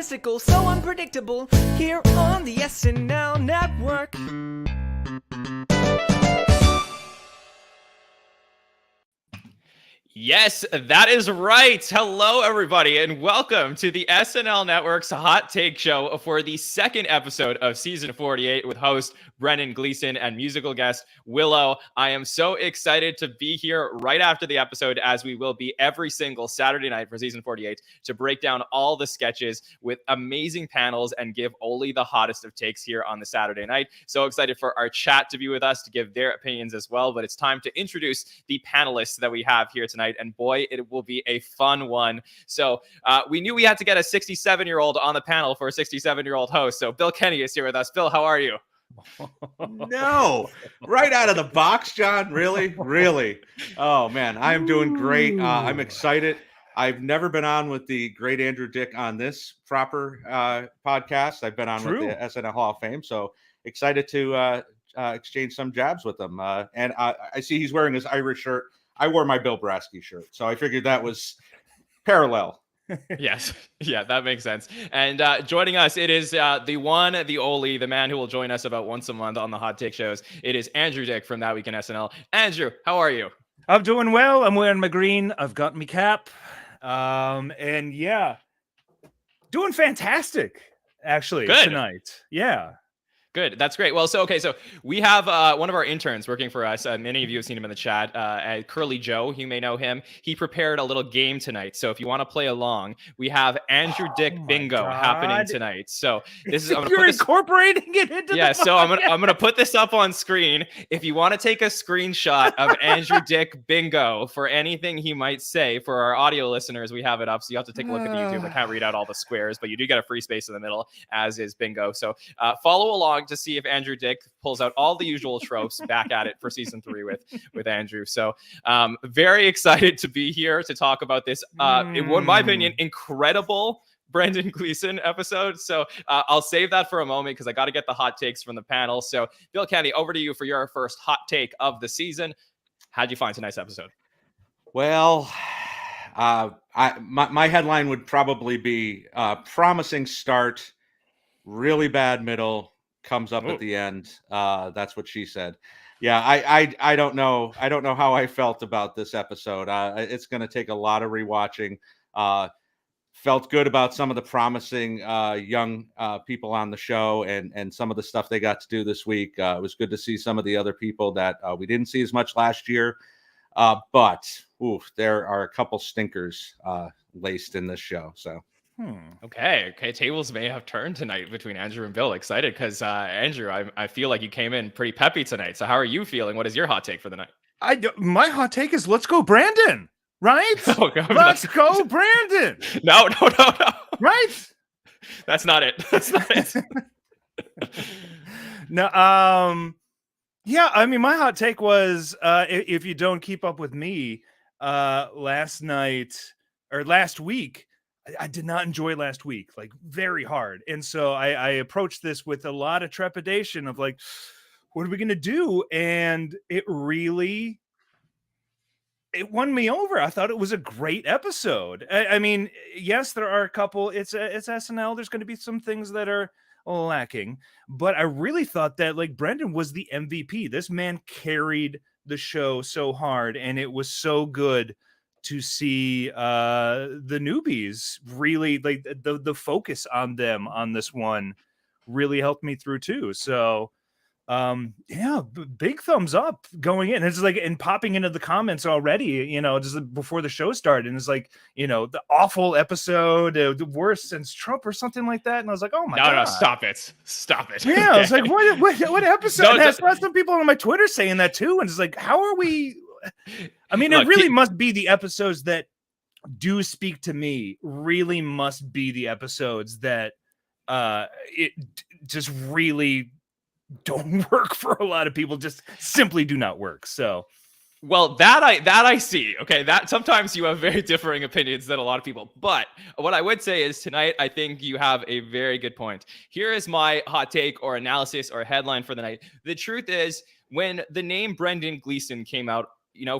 fantastical, so unpredictable, here on the SNL network. Yes, that is right. Hello, everybody, and welcome to the SNL Network's Hot Take Show for the second episode of Season 48 with host Brendan Gleeson and musical guest Willow. I am so excited to be here right after the episode, as we will be every single Saturday night for Season 48, to break down all the sketches with amazing panels and give only the hottest of takes here on the Saturday night. So excited for our chat to be with us to give their opinions as well, but it's time to introduce the panelists that we have here tonight. And boy, it will be a fun one. So we knew we had to get a 67-year-old on the panel for a 67-year-old host. So Bill Kenney is here with us. Bill, how are you? No, right out of the box, John. Really? Oh, man, I am doing great. I'm excited. I've never been on with the great Andrew Dick on this proper podcast. I've been on with the SNL Hall of Fame. So excited to exchange some jabs with him. And I see he's wearing his Irish shirt. I wore my Bill Brasky shirt, so I figured that was parallel. Yes. Yeah, that makes sense. And joining us, it is the one, the only, the man who will join us about once a month on the Hot Take shows. It is Andrew Dick from That Week in SNL. Andrew, how are you? I'm doing well. I'm wearing my green. I've got my cap. And yeah, doing fantastic, actually, tonight. Yeah. Good. That's great. Well, so we have one of our interns working for us. Many of you have seen him in the chat. Curly Joe, you may know him. He prepared a little game tonight. So if you want to play along, we have Andrew Dick Bingo happening tonight. So this is you're incorporating it into the so I'm gonna put this up on screen. If you want to take a screenshot of Andrew Dick Bingo for anything he might say, for our audio listeners, we have it up. So you have to take a look at the YouTube. I can't read out all the squares, but you do get a free space in the middle, as is Bingo. So follow along to see if Andrew Dick pulls out all the usual tropes back at it for season 3 with Andrew. So very excited to be here to talk about this, in my opinion, incredible Brendan Gleeson episode. So I'll save that for a moment because I got to get the hot takes from the panel. So Bill Kenney, over to you for your first hot take of the season. How'd you find tonight's episode? Well, my headline would probably be promising start, really bad middle, comes up at the end. That's what she said. Yeah, I don't know. I don't know how I felt about this episode. It's going to take a lot of rewatching. Felt good about some of the promising young people on the show and some of the stuff they got to do this week. It was good to see some of the other people that we didn't see as much last year. But there are a couple stinkers laced in this show. So. Okay. Tables may have turned tonight between Andrew and Bill. Excited because Andrew, I feel like you came in pretty peppy tonight. So how are you feeling? What is your hot take for the night? My hot take is let's go Brandon, right? Oh, God, let's go Brandon. No. Right? That's not it. That's not it. No. Yeah. I mean, my hot take was if you don't keep up with me, last week. I did not enjoy last week, like very hard. And so I approached this with a lot of trepidation of like, what are we going to do? And it won me over. I thought it was a great episode. I mean, yes, there are a couple, it's SNL. There's going to be some things that are lacking, but I really thought that like Brendan was the MVP. This man carried the show so hard and it was so good to see the newbies really like the focus on them on this one really helped me through too. So yeah, big thumbs up going in. It's like and popping into the comments already, just before the show started, and it's like, the awful episode, the worst since Trump or something like that. And I was like, oh my God. No, stop it. Yeah, I was like, what episode? And I saw some people on my Twitter saying that too, and it's like, how are we? I mean, it really must be the episodes that do speak to me. Really must be the episodes that it just really don't work for a lot of people. Just simply do not work. So, well, that I see. Okay, that sometimes you have very differing opinions than a lot of people. But what I would say is tonight, I think you have a very good point. Here is my hot take or analysis or headline for the night. The truth is, when the name Brendan Gleeson came out,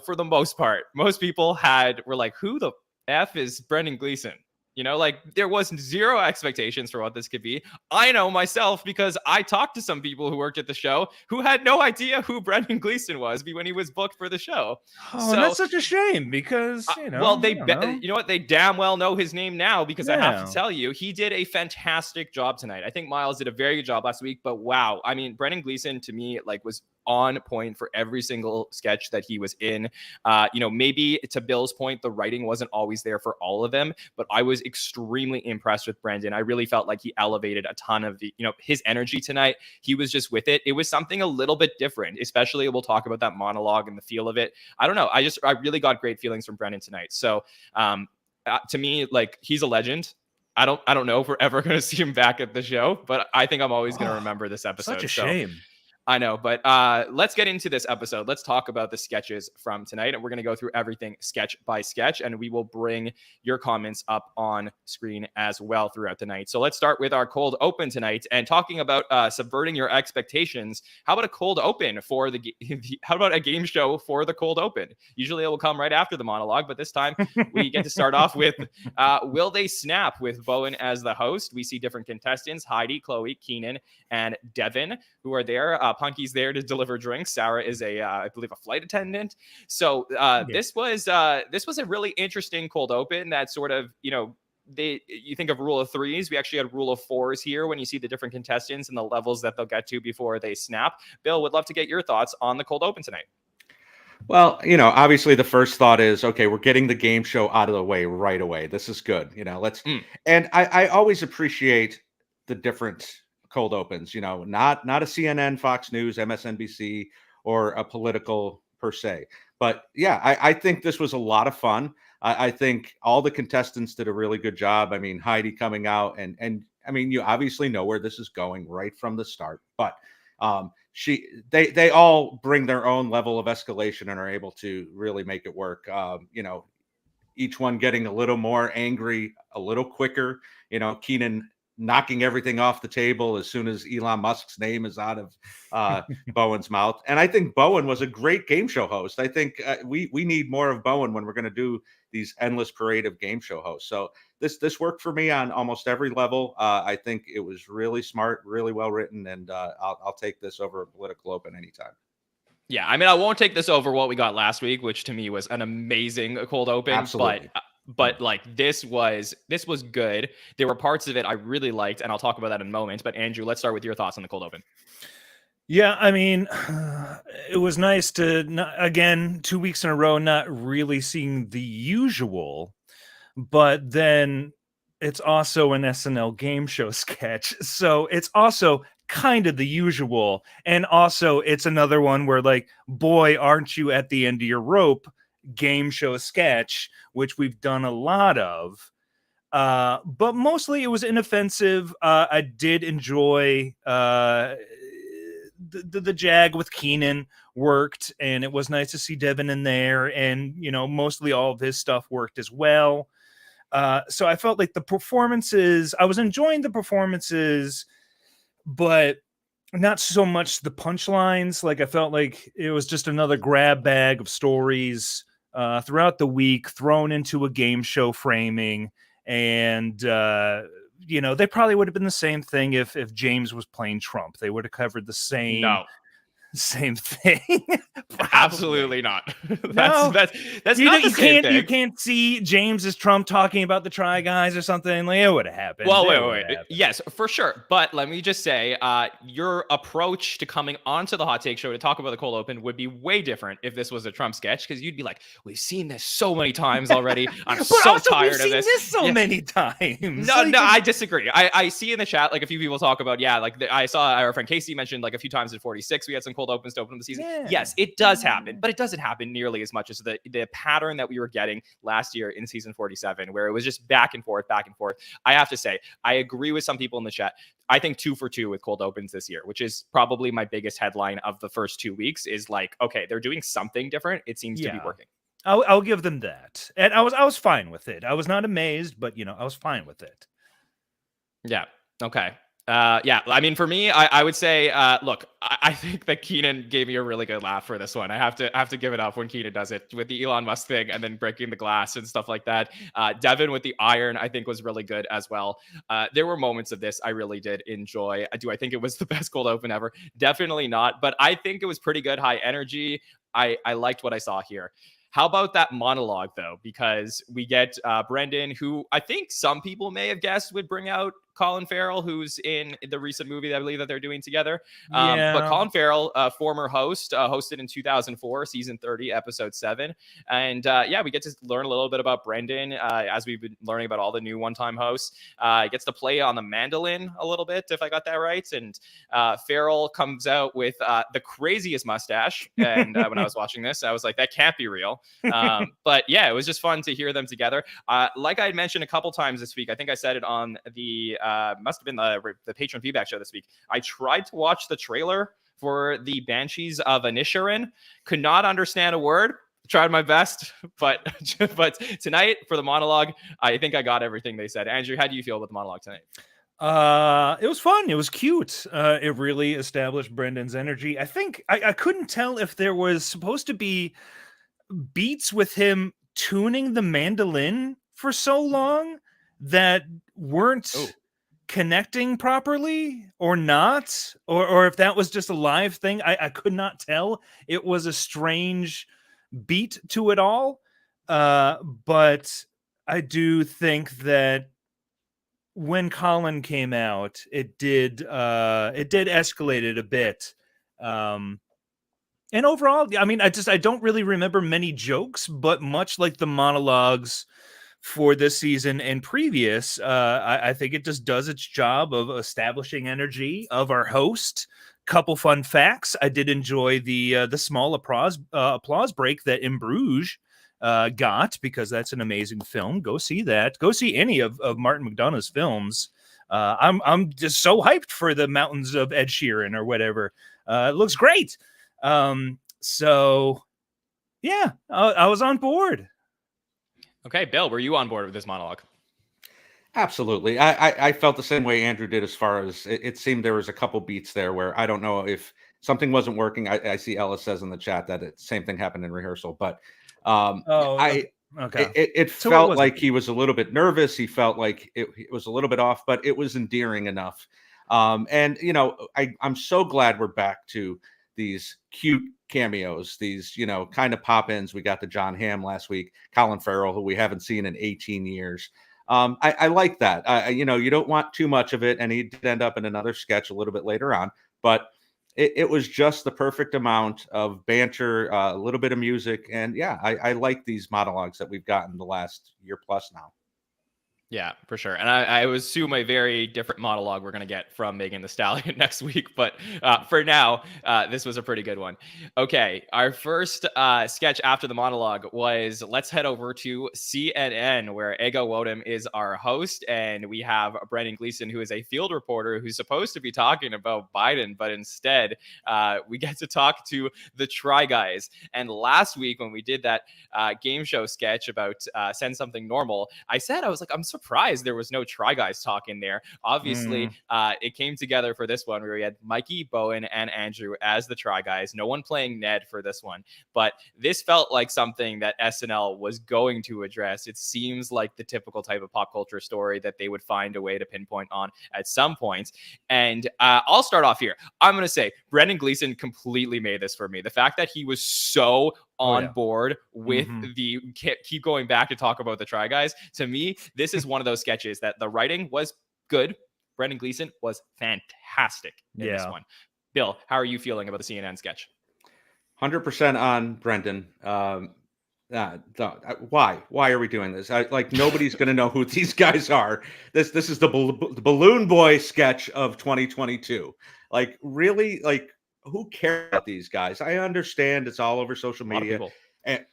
for the most part, most people were like, who the F is Brendan Gleeson? You know, like there was zero expectations for what this could be. I know myself because I talked to some people who worked at the show who had no idea who Brendan Gleeson was when he was booked for the show. Oh, and that's such a shame because, well, you know what? They damn well know his name now because I have to Yeah. tell you, he did a fantastic job tonight. I think Miles did a very good job last week, but wow. I mean, Brendan Gleeson to me, like, was on point for every single sketch that he was in. You know, maybe to Bill's point, the writing wasn't always there for all of them, but I was extremely impressed with Brendan. I really felt like he elevated a ton of the, you know, his energy tonight. He was just with it. It was something a little bit different, especially we'll talk about that monologue and the feel of it. I don't know. I really got great feelings from Brendan tonight. So to me, like, he's a legend. I don't know if we're ever going to see him back at the show, but I think I'm always going to remember this episode. Such a shame. I know, but let's get into this episode. Let's talk about the sketches from tonight, and we're going to go through everything sketch by sketch, and we will bring your comments up on screen as well throughout the night. So let's start with our cold open tonight, and talking about subverting your expectations. How about a cold open for how about a game show for the cold open? Usually it will come right after the monologue, but this time we get to start off with Will They Snap with Bowen as the host. We see different contestants, Heidi, Chloe, Keenan, and Devin, who are there. Punky's there to deliver drinks. Sarah is I believe, a flight attendant. So this was a really interesting cold open that sort of, you know, you think of rule of threes. We actually had rule of fours here when you see the different contestants and the levels that they'll get to before they snap. Bill, would love to get your thoughts on the cold open tonight. Well, you know, obviously the first thought is, okay, we're getting the game show out of the way right away. This is good. You know, and I always appreciate the different cold opens, you know, not a CNN, Fox News, MSNBC, or a political per se. But yeah, I think this was a lot of fun. I think all the contestants did a really good job. I mean, Heidi coming out and I mean, you obviously know where this is going right from the start, but they all bring their own level of escalation and are able to really make it work. You know, each one getting a little more angry, a little quicker. You know, Keenan knocking everything off the table as soon as Elon Musk's name is out of Bowen's mouth. And I think Bowen was a great game show host. I think we need more of Bowen when we're going to do these endless parade of game show hosts. So this worked for me on almost every level. I think it was really smart, really well written, and I'll take this over a political open anytime. Yeah, I mean, I won't take this over what we got last week, which to me was an amazing cold open. Absolutely. But like this was good. There were parts of it I really liked, and I'll talk about that in a moment. But Andrew, let's start with your thoughts on the cold open. Yeah, I mean, it was nice to, again, 2 weeks in a row, not really seeing the usual, but then it's also an SNL game show sketch. So it's also kind of the usual. And also it's another one where, like, boy, aren't you at the end of your rope game show sketch, which we've done a lot of. But mostly it was inoffensive. I did enjoy the jag with Keenan worked, and it was nice to see Devin in there, and you know, mostly all of his stuff worked as well. So I felt like the performances, I was enjoying the performances, but not so much the punchlines. Like, I felt like it was just another grab bag of stories throughout the week thrown into a game show framing. And you know, they probably would have been the same thing if James was playing Trump. They would have covered the same thing. Absolutely not. No. That's you not the same thing. You can't see James as Trump talking about the Try Guys or something. Like, it would have happened. Well, wait. Yes, for sure. But let me just say, your approach to coming onto the Hot Take Show to talk about the cold open would be way different if this was a Trump sketch, because you'd be like, we've seen this so many times already. I'm so tired of this. Many times. No, I disagree. I see in the chat, like, a few people talk about, I saw our friend Casey mentioned, like, a few times at 46, we had some cold opens to open the season. Yeah. Yes, it does happen, but it doesn't happen nearly as much as the pattern that we were getting last year in season 47, where it was just back and forth. I have to say, I agree with some people in the chat. I think 2 for 2 with cold opens this year, which is probably my biggest headline of the first 2 weeks, is like, okay, they're doing something different. It seems to be working. I'll give them that. And I was fine with it. I was not amazed, but you know, I was fine with it. Yeah. Okay. Yeah, I mean, for me, I would say, look, I think that Keenan gave me a really good laugh for this one. I have to give it up when Keenan does it with the Elon Musk thing and then breaking the glass and stuff like that. Devin with the iron, I think, was really good as well. There were moments of this I really did enjoy. Do I think it was the best cold open ever? Definitely not, but I think it was pretty good, high energy. I liked what I saw here. How about that monologue, though? Because we get Brendan, who I think some people may have guessed would bring out Colin Farrell, who's in the recent movie that I believe that they're doing together. But Colin Farrell, former host, hosted in 2004, season 30, episode 7. And yeah, we get to learn a little bit about Brendan as we've been learning about all the new one-time hosts. He gets to play on the mandolin a little bit, if I got that right. And Farrell comes out with the craziest mustache. And when I was watching this, I was like, that can't be real. But yeah, it was just fun to hear them together. Like I had mentioned a couple times this week, I think I said it on the must have been the patron feedback show this week. I tried to watch the trailer for the Banshees of Inisherin, could not understand a word. Tried my best, but tonight for the monologue, I think I got everything they said. Andrew, how do you feel about the monologue tonight? It was fun. It was cute. It really established Brendan's energy. I think I couldn't tell if there was supposed to be beats with him tuning the mandolin for so long that weren't connecting properly or not, or if that was just a live thing. I could not tell. It was a strange beat to it all. But I do think that when Colin came out, it did escalate it a bit. And overall, I mean, I don't really remember many jokes, but much like the monologues for this season and previous, I think it just does its job of establishing energy of our host. Couple fun facts. I did enjoy the small applause break that In Bruges got, because that's an amazing film. Go see that. Go see any of Martin McDonagh's films. I'm just so hyped for the Mountains of Ed Sheeran or whatever. It looks great. So yeah, I was on board. Okay, Bill, were you on board with this monologue? Absolutely. I felt the same way Andrew did, as far as it seemed there was a couple beats there where I don't know if something wasn't working. I see Ellis says in the chat that same thing happened in rehearsal, but okay. It So felt like he was a little bit nervous. He felt like it was a little bit off, but it was endearing enough. And you know, I'm so glad we're back to these cute cameos, these, you know, kind of pop-ins. We got the John Hamm last week, Colin Farrell, who we haven't seen in 18 years. I like that. You know, you don't want too much of it, and he did end up in another sketch a little bit later on, but it was just the perfect amount of banter, a little bit of music, and yeah, I like these monologues that we've gotten the last year plus now. Yeah, for sure. And I assume a very different monologue we're going to get from Megan Thee Stallion next week. But for now, this was a pretty good one. Okay, our first sketch after the monologue was, let's head over to CNN, where Ego Wodem is our host. And we have Brendan Gleeson, who is a field reporter who's supposed to be talking about Biden. But instead, we get to talk to the Try Guys. And last week, when we did that game show sketch about Send Something Normal, I was like, I'm surprised there was no Try Guys talk in there. Obviously, it came together for this one where we had Mikey, Bowen, and Andrew as the Try Guys. No one playing Ned for this one, but this felt like something that SNL was going to address. It seems like the typical type of pop culture story that they would find a way to pinpoint on at some point. And I'll start off here. I'm going to say Brendan Gleeson completely made this for me. The fact that he was so on board with the keep going back to talk about the Try Guys. To me, this is one of those sketches that the writing was good. Brendan Gleeson was fantastic in this one. Bill, how are you feeling about the CNN sketch? 100% on Brendan. Why are we doing this? Like, nobody's going to know who these guys are. This is the Balloon Boy sketch of 2022. Like, really, like, who cares about these guys? I understand it's all over social media. And,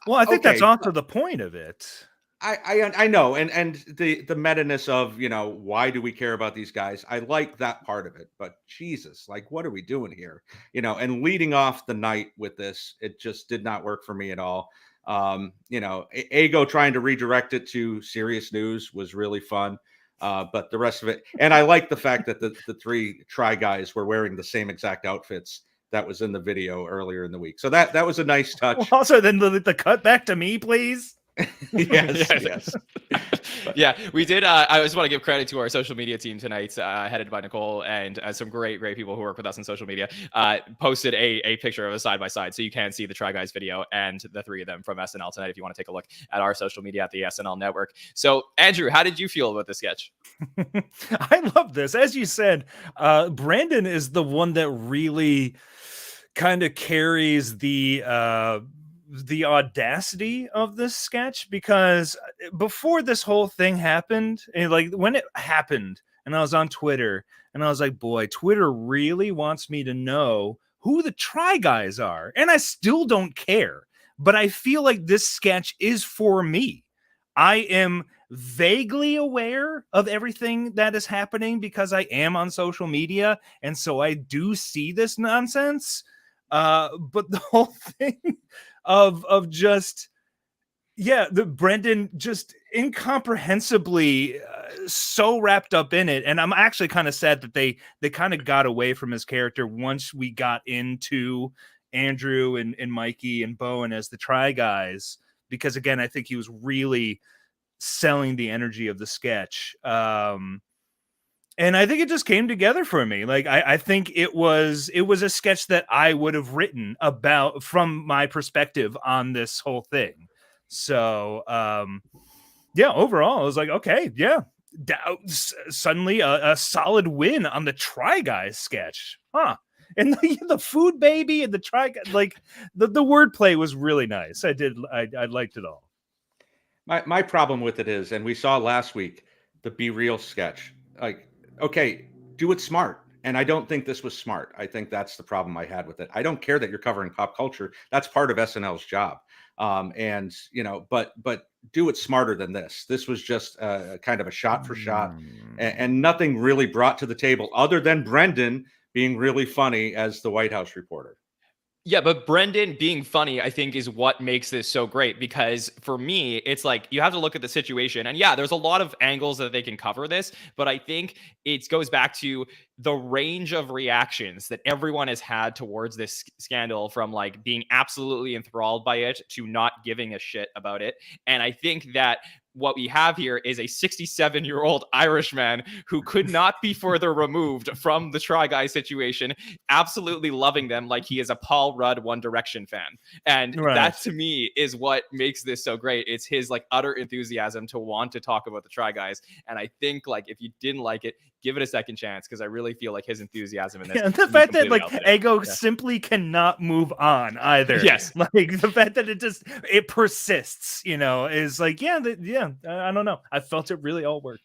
well, I think that's also the point of it. I know, and the meta-ness of, you know, why do we care about these guys? I like that part of it, but Jesus, like, what are we doing here? You know, and leading off the night with this, it just did not work for me at all. You know, Ego trying to redirect it to serious news was really fun. But the rest of it, and I like the fact that the three Try Guys were wearing the same exact outfits that was in the video earlier in the week. So that was a nice touch. Also, then the cut back to me, please. Yes. Yeah, we did. I just want to give credit to our social media team tonight, headed by Nicole and some great people who work with us on social media. Posted a picture of a side by side, so you can see the Try Guys video and the three of them from SNL tonight. If you want to take a look at our social media at the SNL Network. So, Andrew, how did you feel about the sketch? I love this. As you said, Brandon is the one that really kind of carries the audacity of this sketch, because before this whole thing happened, and like when it happened and I was on Twitter and I was like, boy, Twitter really wants me to know who the Try Guys are, and I still don't care. But I feel like this sketch is for me. I am vaguely aware of everything that is happening because I am on social media, and so I do see this nonsense. But the whole thing of just, the Brendan just incomprehensibly so wrapped up in it, and I'm actually kind of sad that they kind of got away from his character once we got into Andrew and Mikey and Bowen as the Try Guys, because again, I think he was really selling the energy of the sketch. And I think it just came together for me. Like, I think it was a sketch that I would have written about from my perspective on this whole thing. So, overall, I was like, okay, suddenly a solid win on the Try Guys sketch. Huh. And the food baby and the Try Guys, like the wordplay was really nice. I liked it all. My problem with it is, and we saw last week, the Be Real sketch, like, okay, do it smart. And I don't think this was smart. I think that's the problem I had with it. I don't care that you're covering pop culture. That's part of SNL's job. And, but do it smarter than this. This was just kind of a shot for shot and nothing really brought to the table other than Brendan being really funny as the White House reporter. Yeah, but Brendan being funny, I think, is what makes this so great, because for me, it's like you have to look at the situation. And yeah, there's a lot of angles that they can cover this, but I think it goes back to the range of reactions that everyone has had towards this scandal, from like being absolutely enthralled by it to not giving a shit about it. And I think that what we have here is a 67-year-old Irishman who could not be further removed from the Try Guy situation, absolutely loving them like he is a Paul Rudd One Direction fan. And that to me is what makes this so great. It's his like utter enthusiasm to want to talk about the Try Guys. And I think like if you didn't like it, give it a second chance, because I really feel like his enthusiasm in this. And the fact that like Ego simply cannot move on either. Yes. Like the fact that it persists, is like, I don't know. I felt it really all worked.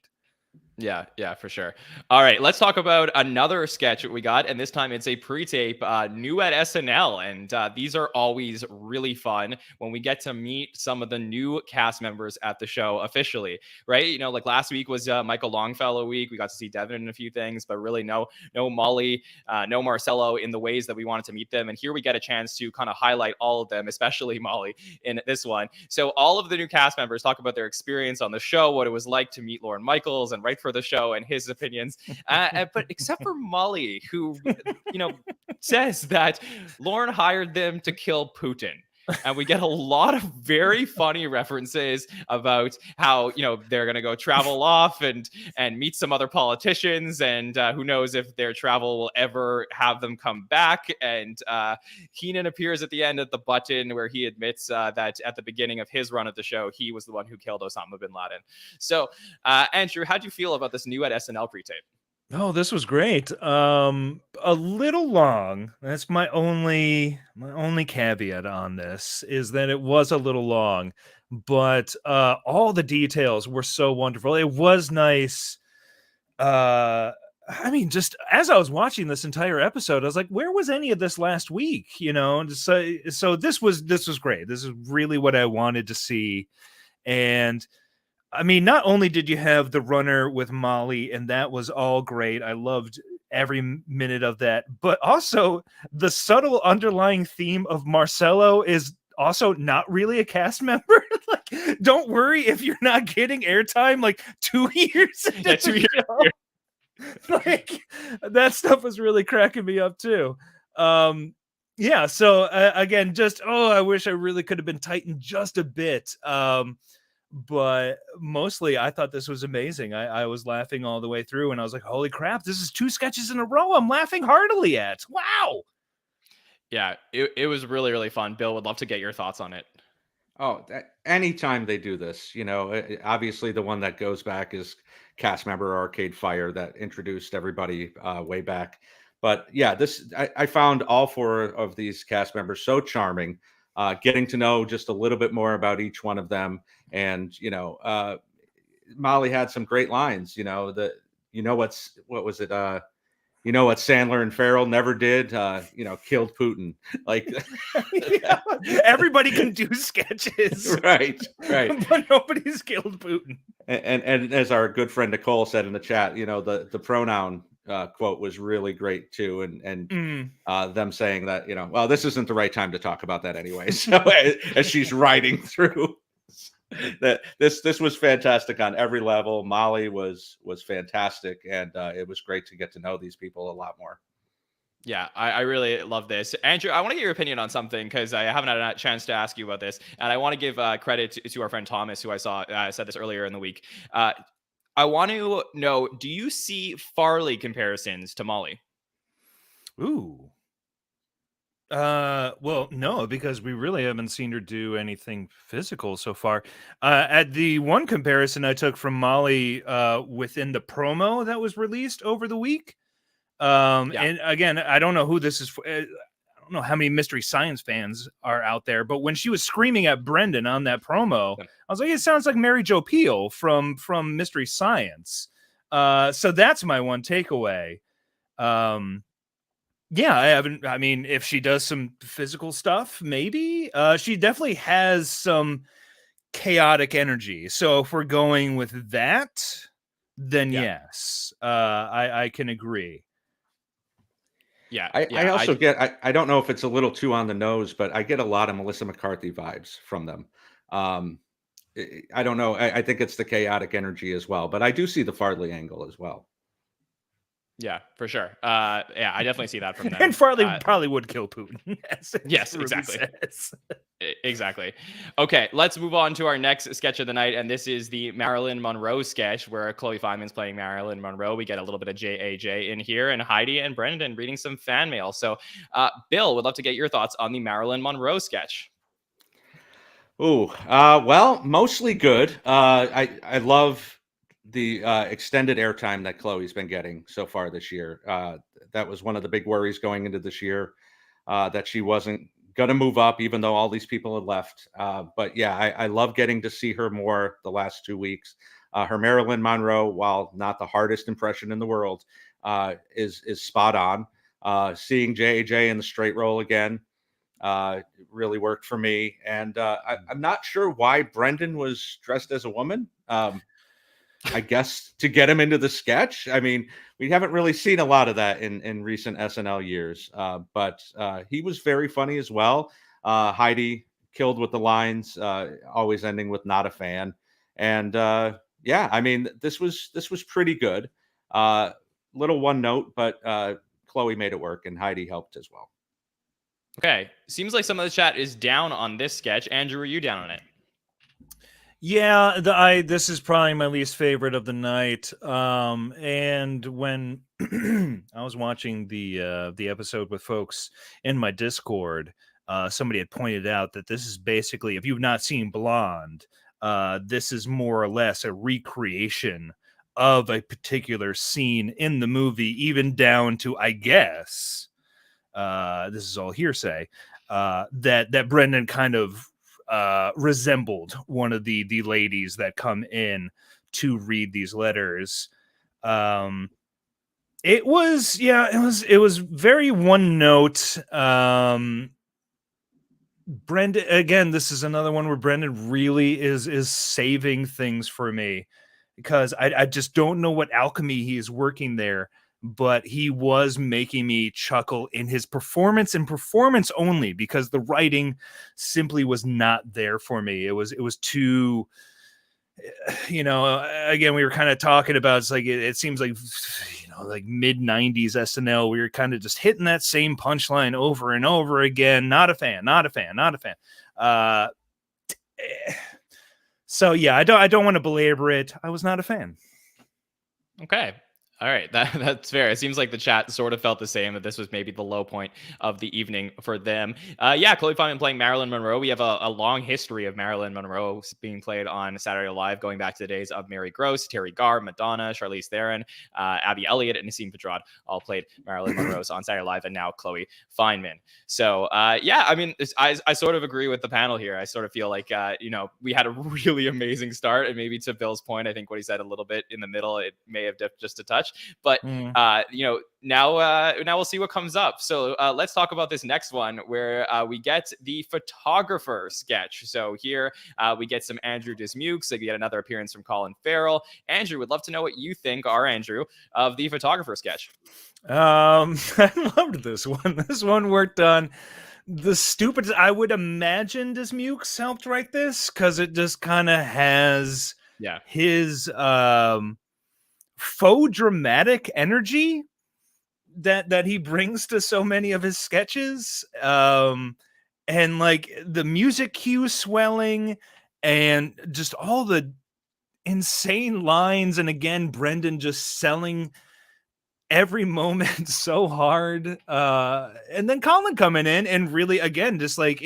Yeah, for sure. All right, let's talk about another sketch that we got, and this time it's a pre-tape, new at SNL, and these are always really fun when we get to meet some of the new cast members at the show officially, right? Like last week was Michael Longfellow week. We got to see Devin in a few things, but really no Molly, no Marcelo in the ways that we wanted to meet them, and here we get a chance to kind of highlight all of them, especially Molly in this one. So all of the new cast members talk about their experience on the show, what it was like to meet Lorne Michaels and write for the show and his opinions, but except for Molly, who says that Lorne hired them to kill Putin. And we get a lot of very funny references about how they're going to go travel off and meet some other politicians, and who knows if their travel will ever have them come back. And Keenan appears at the end at the button where he admits that at the beginning of his run at the show, he was the one who killed Osama bin Laden. So Andrew, how do you feel about this new at SNL pre-tape? Oh, this was great. A little long. That's my only caveat on this, is that it was a little long, but all the details were so wonderful. It was nice. Just as I was watching this entire episode, I was like, where was any of this last week? So this was great. This is really what I wanted to see. And not only did you have the runner with Molly, and that was all great. I loved every minute of that, but also the subtle underlying theme of Marcelo is also not really a cast member. Like, don't worry if you're not getting airtime like 2 years into Yeah, 2 the years. show. Like, that stuff was really cracking me up too. Yeah, so again, just I wish I really could have been tightened just a bit. But mostly I thought this was amazing. I was laughing all the way through, and I was like, holy crap, this is 2 sketches in a row I'm laughing heartily at. Wow. Yeah, it was really, really fun. Bill, would love to get your thoughts on it. Oh, anytime they do this, obviously the one that goes back is cast member Arcade Fire that introduced everybody way back. But yeah, I found all 4 of these cast members so charming. Getting to know just a little bit more about each one of them, and Molly had some great lines. What was it? What Sandler and Farrell never did, killed Putin. Like, Yeah, everybody can do sketches, right, but nobody's killed Putin. And as our good friend Nicole said in the chat, the pronoun quote was really great too, and them saying that, well, this isn't the right time to talk about that anyway. So as she's riding through. That this was fantastic on every level. Molly was fantastic, and it was great to get to know these people a lot more. Yeah, I really love this. Andrew, I want to get your opinion on something because I haven't had a chance to ask you about this. And I want to give credit to our friend Thomas, who I saw said this earlier in the week. I want to know, do you see Farley comparisons to Molly? Ooh. Well, no, because we really haven't seen her do anything physical so far. At the one comparison I took from Molly within the promo that was released over the week. And again, I don't know who this is for. I don't know how many Mystery Science fans are out there, but when she was screaming at Brendan on that promo, I was like, it sounds like Mary Jo Peel from Mystery Science. So that's my one takeaway. Yeah, I mean, if she does some physical stuff, maybe. She definitely has some chaotic energy. So if we're going with that, then yes, I can agree. Yeah. I also get, I don't know if it's a little too on the nose, but I get a lot of Melissa McCarthy vibes from them. I don't know. I think it's the chaotic energy as well, but I do see the Farley angle as well. Yeah, for sure. Yeah, I definitely see that from them. And Farley probably would kill Putin. Yes, exactly. Exactly. Okay, let's move on to our next sketch of the night, and this is the Marilyn Monroe sketch where Chloe Fineman's playing Marilyn Monroe. We get a little bit of JAJ in here, and Heidi and Brendan reading some fan mail. So, Bill, would love to get your thoughts on the Marilyn Monroe sketch. Well, mostly good. I love the extended airtime that Chloe's been getting so far this year. That was one of the big worries going into this year, that she wasn't going to move up, even though all these people had left. But yeah, I love getting to see her more the last 2 weeks. Her Marilyn Monroe, while not the hardest impression in the world, is spot on. Seeing JJ in the straight role again really worked for me. And I'm not sure why Brendan was dressed as a woman. I guess to get him into the sketch. I mean, we haven't really seen a lot of that in recent SNL years, but he was very funny as well. Heidi killed with the lines, always ending with "not a fan," and yeah, I mean, this was pretty good. Little one note, but Chloe made it work, and Heidi helped as well. Okay, seems like some of the chat is down on this sketch. Andrew, are you down on it? Yeah, this is probably my least favorite of the night. And when I was watching the episode with folks in my Discord, somebody had pointed out that this is basically, if you've not seen Blonde, this is more or less a recreation of a particular scene in the movie, even down to, I guess, this is all hearsay, that Brendan kind of resembled one of the ladies that come in to read these letters. It was very one note. Brendan, again, this is another one where Brendan really is saving things for me, because I just don't know what alchemy he is working there but he was making me chuckle in his performance and performance only, because the writing simply was not there for me. It was too, again, we were kind of talking about, it's like, it seems like, like mid 90s SNL, we were kind of just hitting that same punchline over and over again. Not a fan. So yeah, I don't want to belabor it. I was not a fan. Okay. All right, that's fair. It seems like the chat sort of felt the same, that this was maybe the low point of the evening for them. Chloe Feynman playing Marilyn Monroe. We have a long history of Marilyn Monroe being played on Saturday Night Live, going back to the days of Mary Gross, Terry Garr, Madonna, Charlize Theron, Abby Elliott, and Nassim Pedrad all played Marilyn Monroe on Saturday Night Live, and now Chloe Feynman. So, I mean, I sort of agree with the panel here. I sort of feel like, we had a really amazing start, and maybe to Bill's point, I think what he said a little bit in the middle, it may have dipped just a touch. But now we'll see what comes up. So let's talk about this next one, where we get the photographer sketch. So here we get some Andrew Dismukes. We get another appearance from Colin Farrell. Andrew, would love to know what you think, Andrew, of the photographer sketch. I loved this one. This one worked on the stupid. I would imagine Dismukes helped write this, because it just kind of has his faux dramatic energy that he brings to so many of his sketches, and like the music cue swelling and just all the insane lines, and again Brendan just selling every moment so hard, and then Colin coming in and really, again, just like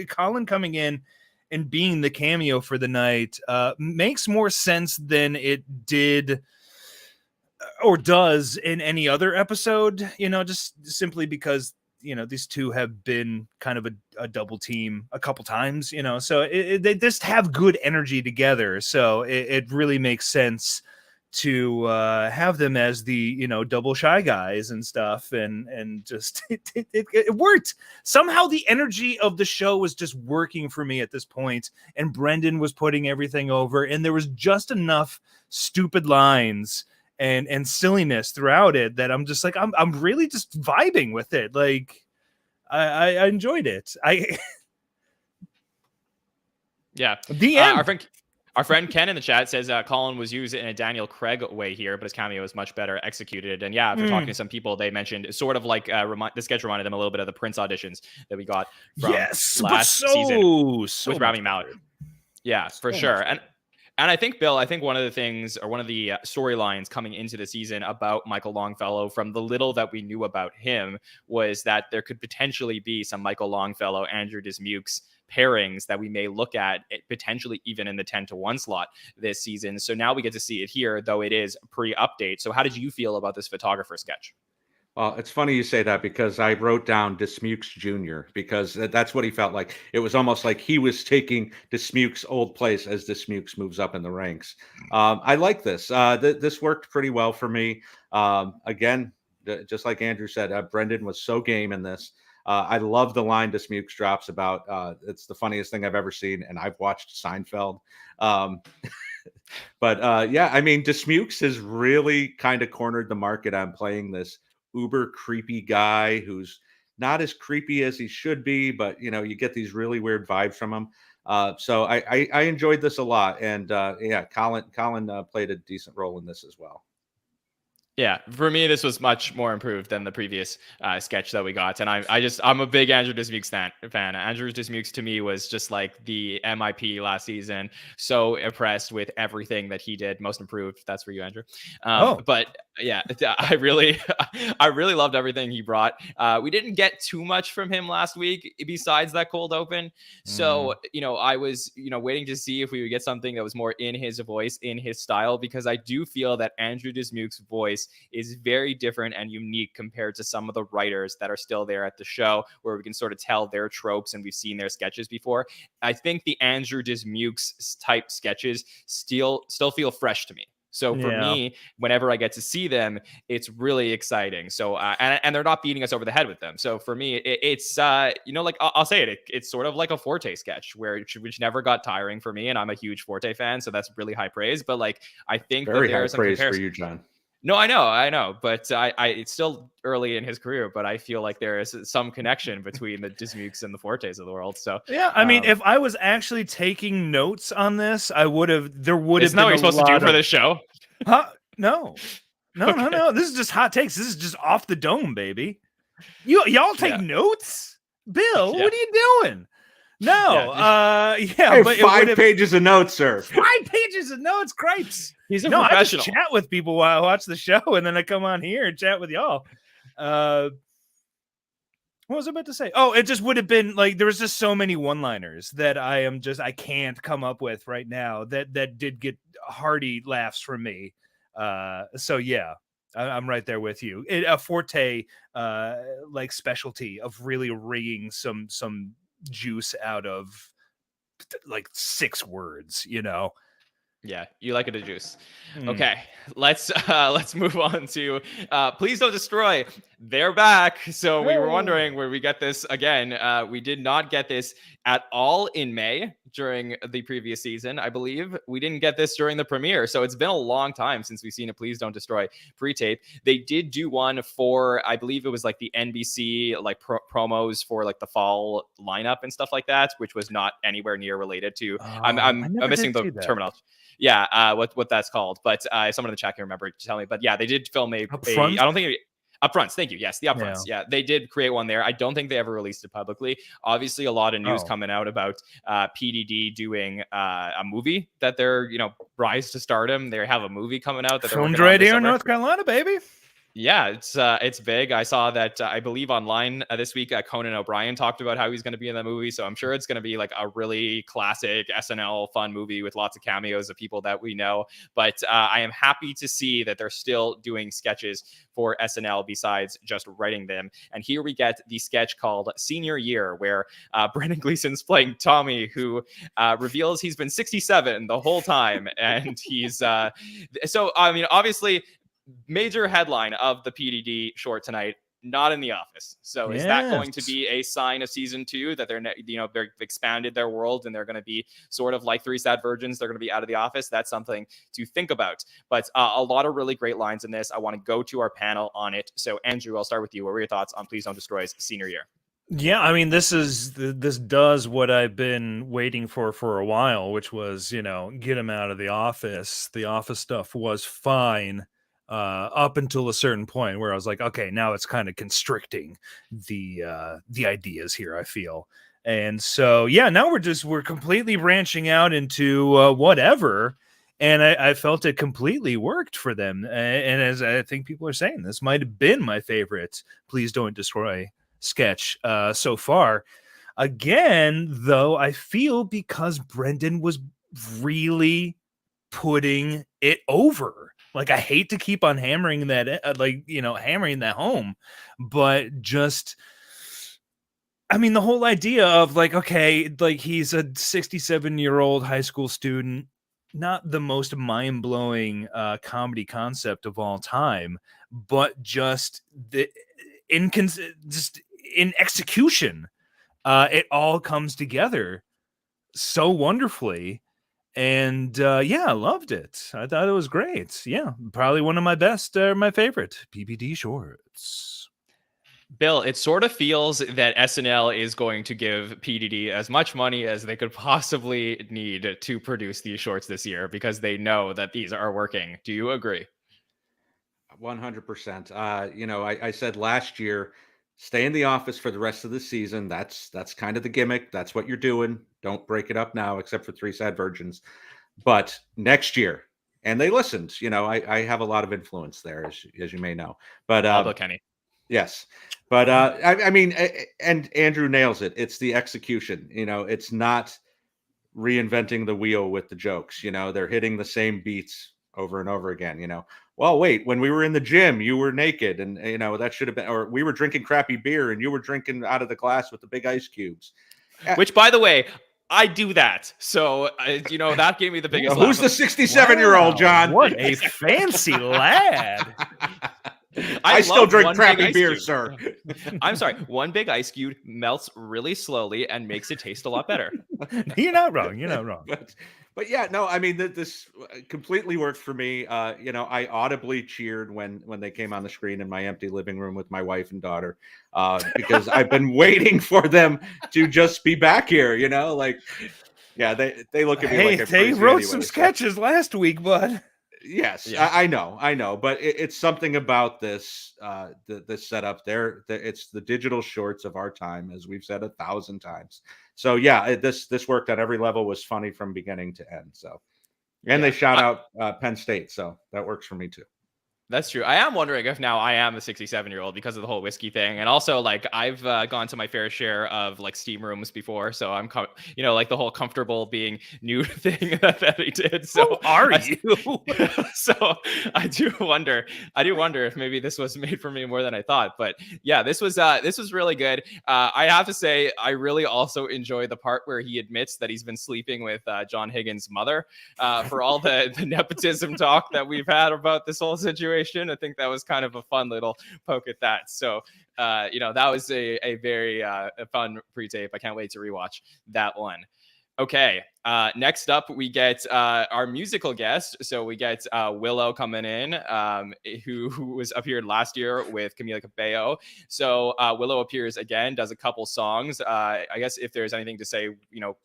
Colin coming in and being the cameo for the night makes more sense than it did or does in any other episode, just simply because, these two have been kind of a double team a couple times, so they just have good energy together. So it really makes sense to have them as the, double shy guys and stuff. And just, it worked. Somehow the energy of the show was just working for me at this point, and Brendan was putting everything over, and there was just enough stupid lines and silliness throughout it that I'm just like, I'm really just vibing with it. Like I enjoyed it. The end. Our friend Ken in the chat says Colin was used in a Daniel Craig way here, but his cameo is much better executed. And after talking to some people, they mentioned sort of like the sketch reminded them a little bit of the Prince auditions that we got from last season with Rami Malek. Yeah, for sure. And I think, Bill, one of the things, or one of the storylines coming into the season about Michael Longfellow, from the little that we knew about him, was that there could potentially be some Michael Longfellow, Andrew Dismukes pairings that we may look at, potentially even in the 10-1 slot this season. So now we get to see it here, though it is pre-update. So how did you feel about this photographer sketch? Well, it's funny you say that, because I wrote down Dismukes Jr., because that's what he felt like. It was almost like he was taking Dismukes' old place as Dismukes moves up in the ranks. I like this. This worked pretty well for me. Again, just like Andrew said, Brendan was so game in this. I love the line Dismukes drops about it's the funniest thing I've ever seen, and I've watched Seinfeld. But I mean, Dismukes has really kind of cornered the market on playing this uber creepy guy who's not as creepy as he should be, but you get these really weird vibes from him. So I enjoyed this a lot, and Colin played a decent role in this as well. Yeah, for me, this was much more improved than the previous sketch that we got. And I'm a big Andrew Dismukes fan. Andrew Dismukes to me was just like the MIP last season. So impressed with everything that he did. Most improved. That's for you, Andrew. But yeah, I really loved everything he brought. We didn't get too much from him last week besides that cold open. So, I was, waiting to see if we would get something that was more in his voice, in his style, because I do feel that Andrew Dismukes' voice is very different and unique compared to some of the writers that are still there at the show, where we can sort of tell their tropes and we've seen their sketches before. I think the Andrew Dismukes type sketches still feel fresh to me. So for me, whenever I get to see them, it's really exciting. So and they're not beating us over the head with them. So for me, it's like I'll say it, it's sort of like a Forte sketch which never got tiring for me, and I'm a huge Forte fan, so that's really high praise. But like I think very that there high is some praise for you, John. No, I know, but it's still early in his career, but I feel like there is some connection between the Dismukes and the Fortes of the world. So Yeah, I mean, if I was actually taking notes on this, there would have isn't been that what a you're supposed to do lot for of, this show? huh? No. Okay. No. This is just hot takes. This is just off the dome, baby. Y'all take Yeah. notes? Bill, Yeah. what are you doing? No, Hey, but 5 pages of notes, sir. 5 pages of notes, cripes. He's a No, I professional. just chat with people while I watch the show, and then I come on here and chat with y'all. What was I about to say? Oh, it just would have been like there was just so many one-liners that I can't come up with right now that did get hearty laughs from me. So yeah, I'm right there with you. A Forte like specialty of really wringing some juice out of like 6 words, you know. Yeah, you like it a juice. Mm. Okay, let's move on to Please Don't Destroy. They're back. So we were wondering where we get this again. We did not get this at all in May during the previous season. I believe we didn't get this during the premiere. So it's been a long time since we've seen a Please Don't Destroy pre-tape. They did do one for, I believe it was like the NBC like promos for like the fall lineup and stuff like that, which was not anywhere near related to. I'm missing the terminology. Yeah, what that's called. But someone in the chat can remember to tell me. But yeah, they did film I don't think upfronts. Thank you. Yes, the upfronts. Yeah, they did create one there. I don't think they ever released it publicly. Obviously, a lot of news coming out about PDD doing a movie that they're rise to stardom. They have a movie coming out that they're filmed right here in North Carolina, baby. Yeah, it's big. I saw that I believe online this week. Conan O'Brien talked about how he's going to be in that movie, so I'm sure it's going to be like a really classic SNL fun movie with lots of cameos of people that we know. But I am happy to see that they're still doing sketches for SNL besides just writing them. And here we get the sketch called Senior Year, where Brendan Gleeson's playing Tommy, who reveals he's been 67 the whole time, and he's so I mean obviously. Major headline of the PDD short tonight, not in the office. So is that going to be a sign of season 2 that they've expanded their world and they're going to be sort of like 3 Sad Virgins? They're going to be out of the office. That's something to think about. But a lot of really great lines in this. I want to go to our panel on it. So Andrew, I'll start with you. What were your thoughts on Please Don't Destroy's senior year? Yeah, I mean, this does what I've been waiting for a while, which was, get him out of the office. The office stuff was fine. Up until a certain point where I was like, okay, now it's kind of constricting the ideas here, I feel. And so, yeah, now we're completely branching out into whatever. And I felt it completely worked for them. And as I think people are saying, this might have been my favorite Please Don't Destroy sketch so far. Again, though, I feel because Brendan was really putting it over. Like, I hate to keep on hammering that, hammering that home, but just, I mean, the whole idea of like, okay, like he's a 67-year-old high school student, not the most mind-blowing comedy concept of all time, but just in execution, it all comes together so wonderfully. And yeah, I loved it. I thought it was great. Yeah, probably one of my best, my favorite PPD shorts. Bill, it sort of feels that SNL is going to give PDD as much money as they could possibly need to produce these shorts this year because they know that these are working. Do you agree? 100%. I said last year, stay in the office for the rest of the season. That's kind of the gimmick. That's what you're doing. Don't break it up now, except for 3 Sad Virgins. But next year, and they listened. I have a lot of influence there, as you may know. But Kenney. Yes, but I mean, and Andrew nails it. It's the execution. It's not reinventing the wheel with the jokes. They're hitting the same beats over and over again. Well, wait, when we were in the gym, you were naked, and that should have been, or we were drinking crappy beer, and you were drinking out of the glass with the big ice cubes. Which, by the way, I do that. So, that gave me the biggest laugh. Who's the 67-year-old, John? What a fancy lad. I still drink crappy beer, sir. I'm sorry. One big ice cube melts really slowly and makes it taste a lot better. You're not wrong. You're not wrong. But yeah, no, I mean this completely worked for me. I audibly cheered when they came on the screen in my empty living room with my wife and daughter, because I've been waiting for them to just be back here. Yeah, they look at me Hey, like I'm they crazy wrote anyway, some so- sketches last week, bud. Yes, Yeah. I know, but it's something about this this setup. It's the digital shorts of our time, as we've said 1,000 times. So yeah, this worked on every level. Was funny from beginning to end. So, and they Yeah. shout out Penn State, so that works for me too. That's true. I am wondering if now I am a 67-year-old because of the whole whiskey thing, and also like I've gone to my fair share of like steam rooms before, so I'm like the whole comfortable being nude thing that he did. So Who are you? so I do wonder if maybe this was made for me more than I thought. But yeah, this was really good. I have to say I really also enjoy the part where he admits that he's been sleeping with John Higgins' mother for all the nepotism talk that we've had about this whole situation. I think that was kind of a fun little poke at that. So, that was a very fun pre-tape. I can't wait to rewatch that one. Okay. Next up, we get our musical guest. So we get Willow coming in, who was appeared last year with Camila Cabello. So Willow appears again, does a couple songs. I guess if there's anything to say,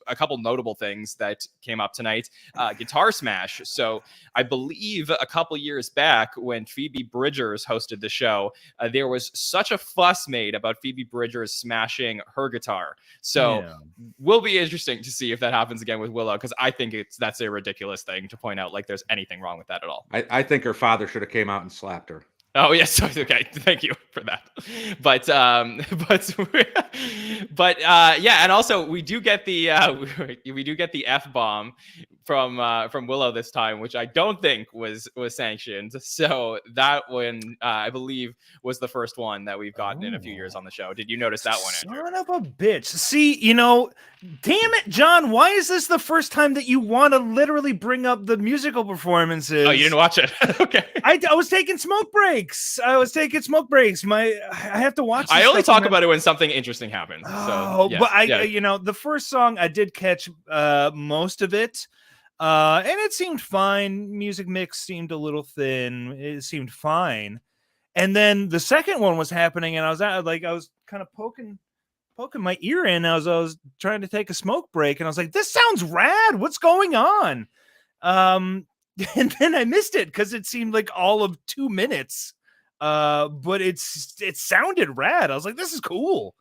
a couple notable things that came up tonight. Guitar Smash. So I believe a couple years back when Phoebe Bridgers hosted the show, there was such a fuss made about Phoebe Bridgers smashing her guitar. So will be interesting to see if that happens again with Willow, because I think that's a ridiculous thing to point out, like there's anything wrong with that at all. I think her father should have came out and slapped her. Oh yes, okay. Thank you for that. But yeah, and also we do get the F-bomb from Willow this time, which I don't think was sanctioned. So that one I believe was the first one that we've gotten in a few years on the show. Did you notice that one, Andrew? Son of a bitch. See, damn it, John, why is this the first time that you want to literally bring up the musical performances? Oh, you didn't watch it? Okay. I was taking smoke breaks. I have to watch this I only stuff talk about it when something interesting happens. Oh, so, but the first song I did catch most of it. And it seemed fine. Music mix seemed a little thin. It seemed fine. And then the second one was happening, and I was kind of poking my ear in. I was trying to take a smoke break, and I was like, "This sounds rad. What's going on?" And then I missed it because it seemed like all of 2 minutes. But it sounded rad. I was like, "This is cool."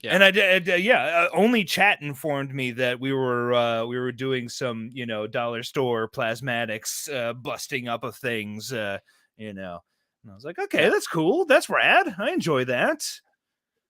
Yeah. And only chat informed me that we were doing some, dollar store plasmatics busting up of things, And I was like, okay, that's cool. That's rad. I enjoy that.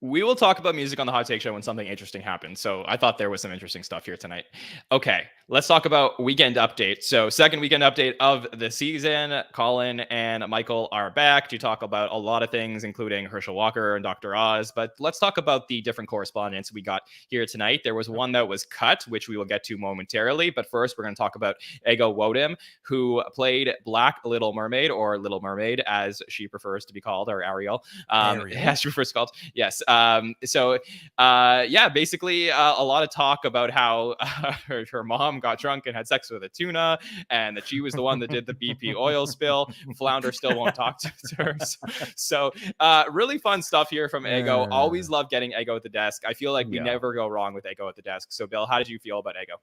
We will talk about music on the Hot Take Show when something interesting happens. So I thought there was some interesting stuff here tonight. Okay, let's talk about weekend update. So second weekend update of the season. Colin and Michael are back to talk about a lot of things, including Herschel Walker and Dr. Oz. But let's talk about the different correspondents we got here tonight. There was one that was cut, which we will get to momentarily. But first, we're going to talk about Ego Wodem, who played Black Little Mermaid, or Little Mermaid, as she prefers to be called, or Ariel. As she prefers to be called. Yes. Basically a lot of talk about how her mom got drunk and had sex with a tuna, and that she was the one that did the BP oil spill. Flounder still won't talk to her. So really fun stuff here from Ego. Always love getting Ego at the desk. I feel like we never go wrong with Ego at the desk. So Bill, how did you feel about Ego?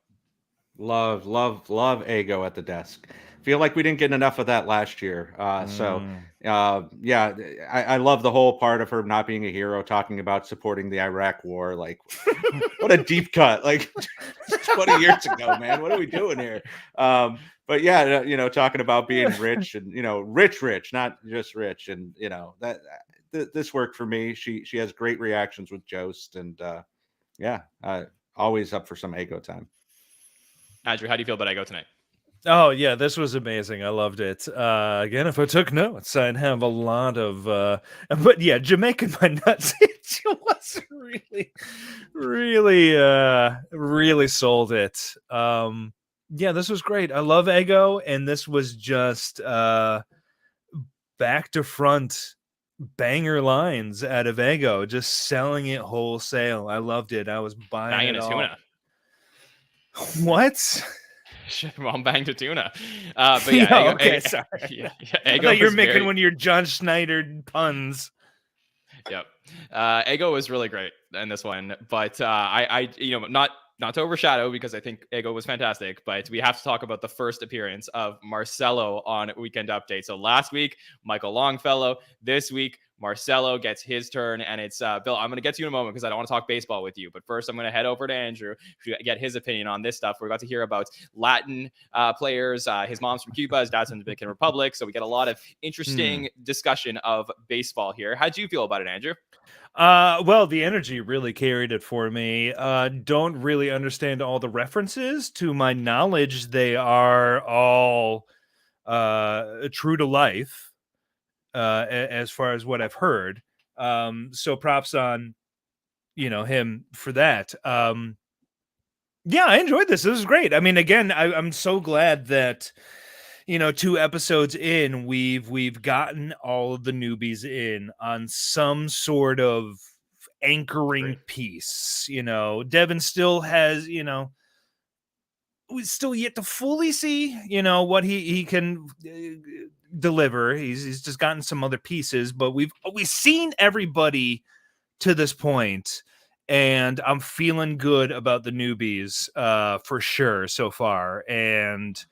Love Ego at the desk. Feel like we didn't get enough of that last year. I love the whole part of her not being a hero, talking about supporting the Iraq war. Like, what a deep cut! Like 20 years ago, man. What are we doing here? But yeah, talking about being rich and rich, not just rich, and this worked for me. She has great reactions with Jost, and always up for some Ego time. Andrew, how do you feel about Ego tonight? Oh, yeah, this was amazing. I loved it. Again, if I took notes, I'd have a lot of... but yeah, Jamaican my nuts. It was really sold it. This was great. I love Ego, and this was just back to front banger lines out of Ego, just selling it wholesale. I loved it. I was buying it all. Tuna. What? Mom banged a tuna. But yeah, Oh, Ego, okay, Ego, sorry. yeah, I Ego thought you were was making very, one of your Jon Schneider puns. yep. Ego was really great in this one, but not to overshadow because I think Ego was fantastic, but we have to talk about the first appearance of Marcelo on Weekend Update. So last week, Michael Longfellow. This week, Marcelo gets his turn, and it's Bill. I'm going to get to you in a moment because I don't want to talk baseball with you, but first I'm going to head over to Andrew to get his opinion on this stuff. We're about to hear about Latin players. His mom's from Cuba, his dad's from the Dominican Republic, so we get a lot of interesting discussion of baseball here. How'd you feel about it, Andrew? Well, the energy really carried it for me. Don't really understand all the references. To my knowledge, they are all true to life, as far as what I've heard. So props on, him for that. Yeah, I enjoyed this. This is great. I mean, again, I'm so glad that 2 episodes in, we've gotten all of the newbies in on some sort of anchoring piece. Devin still has, we still yet to fully see, what he can deliver. He's just gotten some other pieces, but we've seen everybody to this point, and I'm feeling good about the newbies for sure so far. And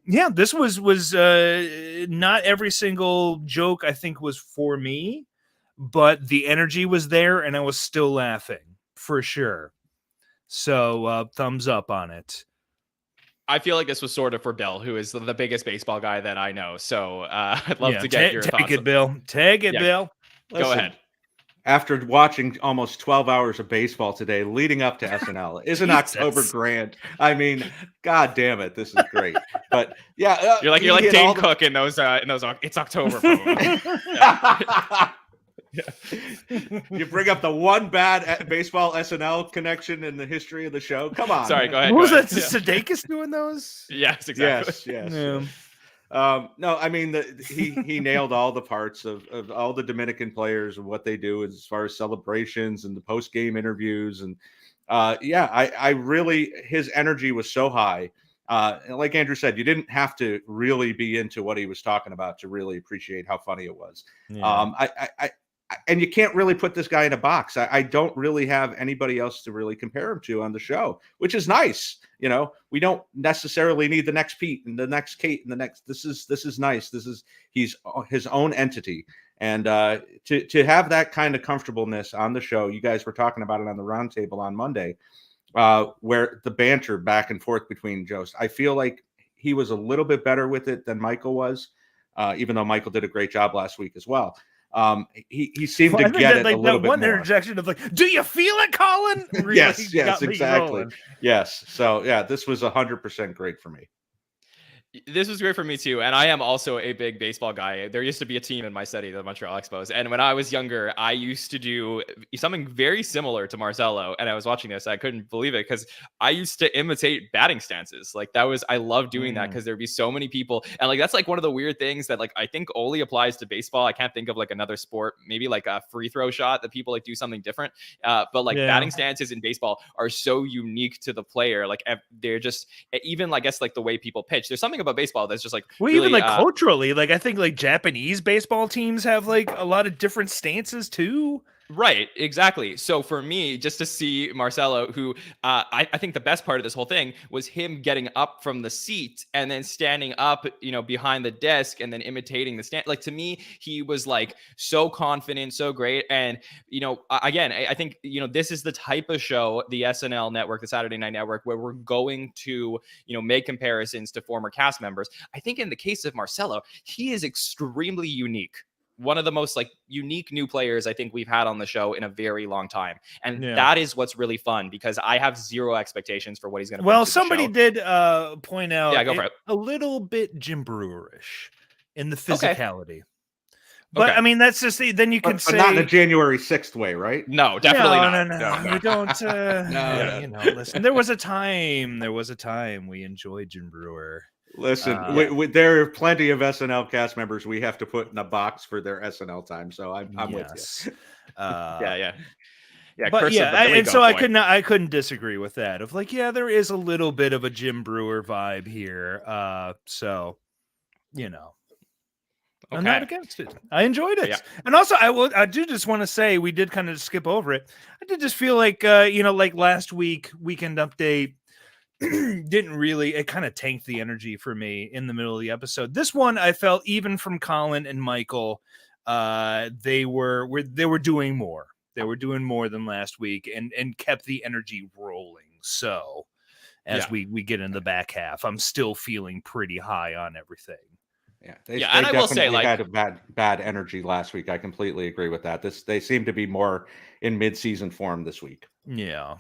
yeah, this was not every single joke I think was for me, but the energy was there, and I was still laughing for sure. So thumbs up on it. I feel like this was sort of for Bill, who is the biggest baseball guy that I know. So I'd love to get your thoughts. Take it, Bill. Take it, Bill. Go ahead. After watching almost 12 hours of baseball today, leading up to SNL, isn't October grand? I mean, God damn it, this is great. But yeah, you're like Dane Cook in those. It's October. You bring up the one bad baseball SNL connection in the history of the show. Come on. Sorry, go ahead. What was that? Sudeikis doing those? Yes, exactly. Yes. Yeah. No, I mean he nailed all the parts of all the Dominican players and what they do as far as celebrations and the post game interviews, and I really, his energy was so high. And like Andrew said, you didn't have to really be into what he was talking about to really appreciate how funny it was. Yeah. And you can't really put this guy in a box. I don't really have anybody else to really compare him to on the show, which is nice. We don't necessarily need the next Pete and the next Kate and the next. This is nice. He's his own entity, and to have that kind of comfortableness on the show. You guys were talking about it on the roundtable on Monday, where the banter back and forth between Jost. I feel like he was a little bit better with it than Michael was, even though Michael did a great job last week as well. He seemed to get it a little bit more. Interjection of do you feel it, Colin? Really yes, exactly. Yes. So yeah, this was 100% great for me. This was great for me too, and I am also a big baseball guy. There used to be a team in my city, the Montreal Expos, and when I was younger, I used to do something very similar to Marcelo. And I was watching this, I couldn't believe it because I used to imitate batting stances. Like I love doing that because there'd be so many people, and like that's like one of the weird things that like I think only applies to baseball. I can't think of like another sport, maybe like a free throw shot that people like do something different. But like batting stances in baseball are so unique to the player. Like they're just even I guess like the way people pitch. There's something about baseball that's just like really, even like culturally, like I think like Japanese baseball teams have like a lot of different stances too. Right, exactly. So for me, just to see Marcelo, who I think the best part of this whole thing was him getting up from the seat and then standing up, behind the desk and then imitating the stand. Like to me, he was like so confident, so great. And, again, I think, this is the type of show, the SNL network, the Saturday Night Network, where we're going to, make comparisons to former cast members. I think in the case of Marcelo, he is extremely unique. One of the most like unique new players I think we've had on the show in a very long time. And that is what's really fun because I have zero expectations for what he's going to. Well, somebody did point out go for it. A little bit Jim Brewerish in the physicality. Okay. But I mean, that's just then you can say not in a January 6th way, right? No, definitely not. No. We don't. Listen, there was a time we enjoyed Jim Brewer. Listen, there are plenty of SNL cast members we have to put in a box for their SNL time. So I'm with you. Yeah, But Curse of the yeah, Billy and so Goat Boy. I couldn't disagree with that. Of like, yeah, there is a little bit of a Jim Brewer vibe here. So you know, I'm not Okay. against it. I enjoyed But it. yeah. And also I do just want to say we did kind of skip over it. I did just feel like like last week weekend update didn't really, it kind of tanked the energy for me in the middle of the episode. This one I felt even from Colin and Michael, they were doing more. They were doing more than last week and kept the energy rolling. So as we get in the back half, I'm still feeling pretty high on everything. Yeah, And I will say, definitely like, had a bad energy last week. I completely agree with that. They seem to be more in mid-season form this week. Yeah.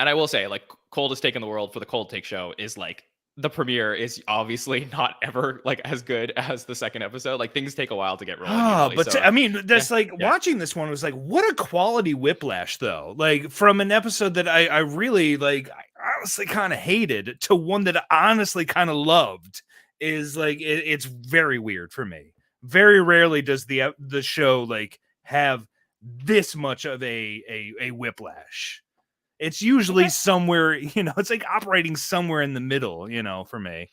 and I will say, like, Coldest Take in the World for the Cold Take show is like the premiere is obviously not ever like as good as the second episode. Like things take a while to get rolling. Usually. But So, I mean, that's like yeah. watching this one was like, what a quality whiplash, though. Like from an episode that I really like, I honestly kind of hated to one that I honestly kind of loved is like, it's very weird for me. Very rarely does the show like have this much of a whiplash. It's usually somewhere, it's like operating somewhere in the middle, for me.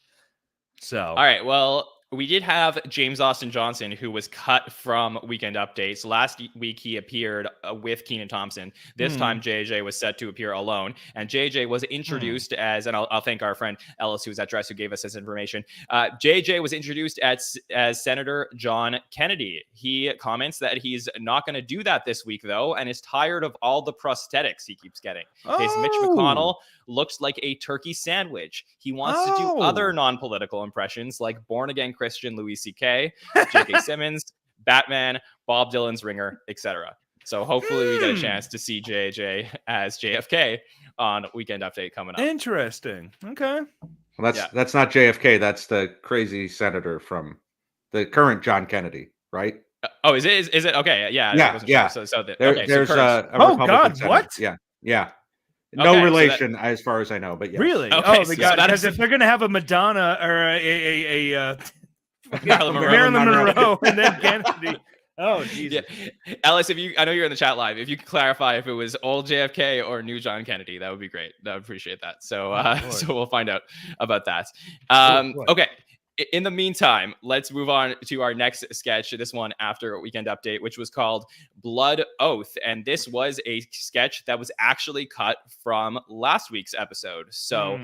So, all right. Well, we did have James Austin Johnson, who was cut from Weekend Updates. Last week, he appeared with Kenan Thompson. This time, JJ was set to appear alone. And JJ was introduced as, and I'll thank our friend Ellis, who was at Dress, who gave us this information. JJ was introduced as Senator John Kennedy. He comments that he's not going to do that this week, though, and is tired of all the prosthetics he keeps getting. His Mitch McConnell looks like a turkey sandwich. He wants to do other non-political impressions like born-again Christian Louis C.K., J.K. Simmons, Batman, Bob Dylan's Ringer, etc. So hopefully we get a chance to see JJ as JFK on Weekend Update coming up. Interesting. Okay. Well, that's not JFK. That's the crazy senator from the current John Kennedy, right? Is it? Okay. Yeah. Yeah. Sure. There's a oh Republican God, senator. what? Yeah. No Okay, relation, as far as I know, but yes. Really? Okay, Oh my God! Because if they're gonna have a Madonna or a Marilyn Monroe and then Kennedy. Oh Jesus. Yeah. Ellis, I know you're in the chat live. If you could clarify if it was old JFK or new John Kennedy, that would be great. I would appreciate that. So, so we'll find out about that. Okay. In the meantime, let's move on to our next sketch. This one after Weekend Update, which was called Blood Oath. And this was a sketch that was actually cut from last week's episode. So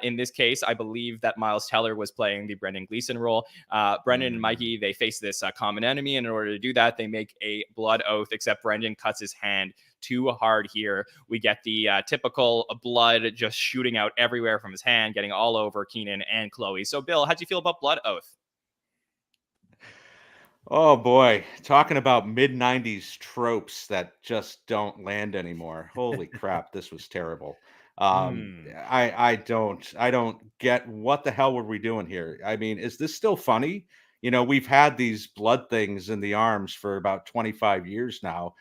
in this case, I believe that Miles Teller was playing the Brendan Gleeson role. Brendan and Mikey, they face this common enemy. And in order to do that, they make a blood oath, except Brendan cuts his hand too hard here. We get the typical blood just shooting out everywhere from his hand, getting all over Kenan and Chloe. So, Bill, how do you feel about Blood Oath? Oh boy, talking about mid-90s tropes that just don't land anymore. Holy crap, this was terrible. I don't get what the hell were we doing here. I mean, is this still funny? We've had these blood things in the arms for about 25 years now.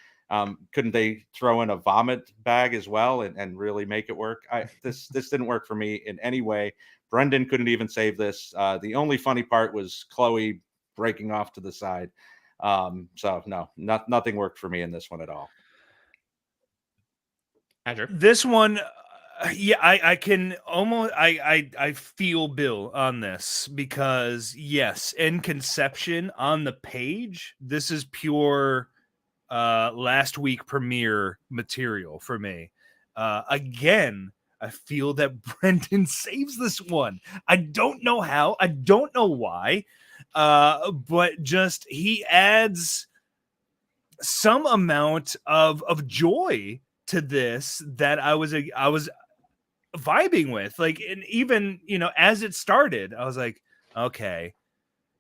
Couldn't they throw in a vomit bag as well and really make it work? This didn't work for me in any way. Brendan couldn't even save this. The only funny part was Chloe breaking off to the side. So no, nothing worked for me in this one at all. Andrew? This one, I can almost I feel Bill on this because yes, in conception on the page, this is pure last week premiere material for me. Again, I feel that Brendan saves this one. I don't know how, I don't know why, but just he adds some amount of joy to this that I was vibing with. Like, and even as it started, I was like, okay.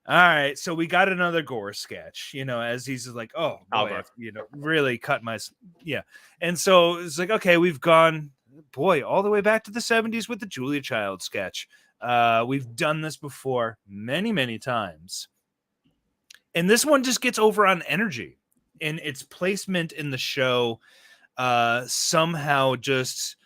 All right, so we got another gore sketch, as he's like, oh, boy, really cut my, And so it's like, okay, we've gone, boy, all the way back to the 70s with the Julia Child sketch. We've done this before many, many times. And this one just gets over on energy and its placement in the show somehow just,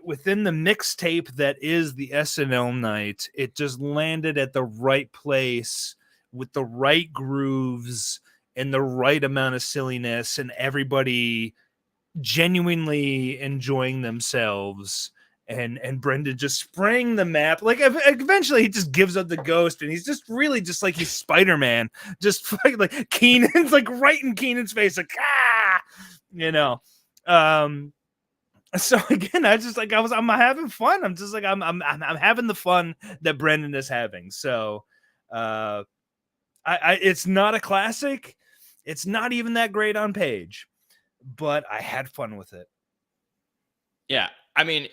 within the mixtape that is the SNL night, it just landed at the right place with the right grooves and the right amount of silliness, and everybody genuinely enjoying themselves. And Brendan just spraying the map. Like eventually he just gives up the ghost, and he's just really just like he's Spider-Man, just like Keenan's like right in Keenan's face, like So again, I'm having fun. I'm just like I'm having the fun that Brendan is having. So it's not a classic. It's not even that great on page, but I had fun with it. Yeah. I mean,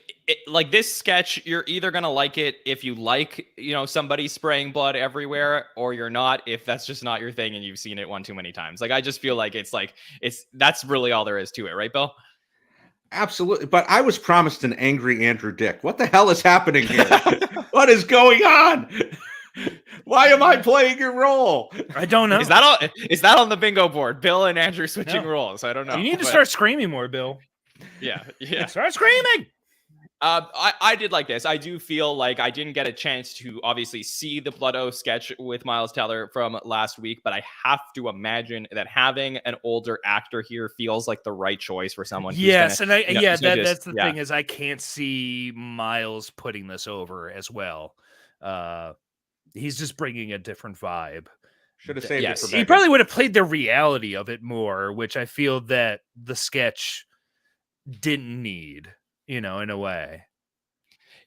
like this sketch, you're either going to like it if you like, somebody spraying blood everywhere, or you're not if that's just not your thing and you've seen it one too many times. Like, I just feel like that's really all there is to it. Right, Bill? Absolutely. But I was promised an angry Andrew Dick. What the hell is happening here? What is going on? Why am I playing your role? I don't know. Is that on the bingo board? Bill and Andrew switching roles. I don't know. You need to start screaming more, Bill. Yeah. Start screaming. I did like this. I do feel like I didn't get a chance to obviously see the Blood Oath sketch with Miles Teller from last week, but I have to imagine that having an older actor here feels like the right choice for someone. Yes, that's the thing is I can't see Miles putting this over as well. He's just bringing a different vibe. Should have saved it for Megan. He probably would have played the reality of it more, which I feel that the sketch didn't need. In a way.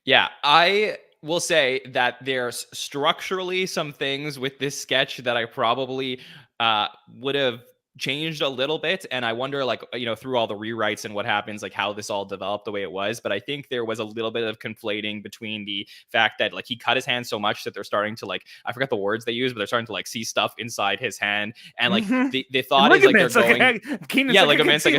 Yeah, I will say that there's structurally some things with this sketch that I probably would have changed a little bit. And I wonder, through all the rewrites and what happens, like how this all developed the way it was. But I think there was a little bit of conflating between the fact that he cut his hand so much that they're starting to I forgot the words they use, but they're starting to see stuff inside his hand. And they thought ligaments, they're going,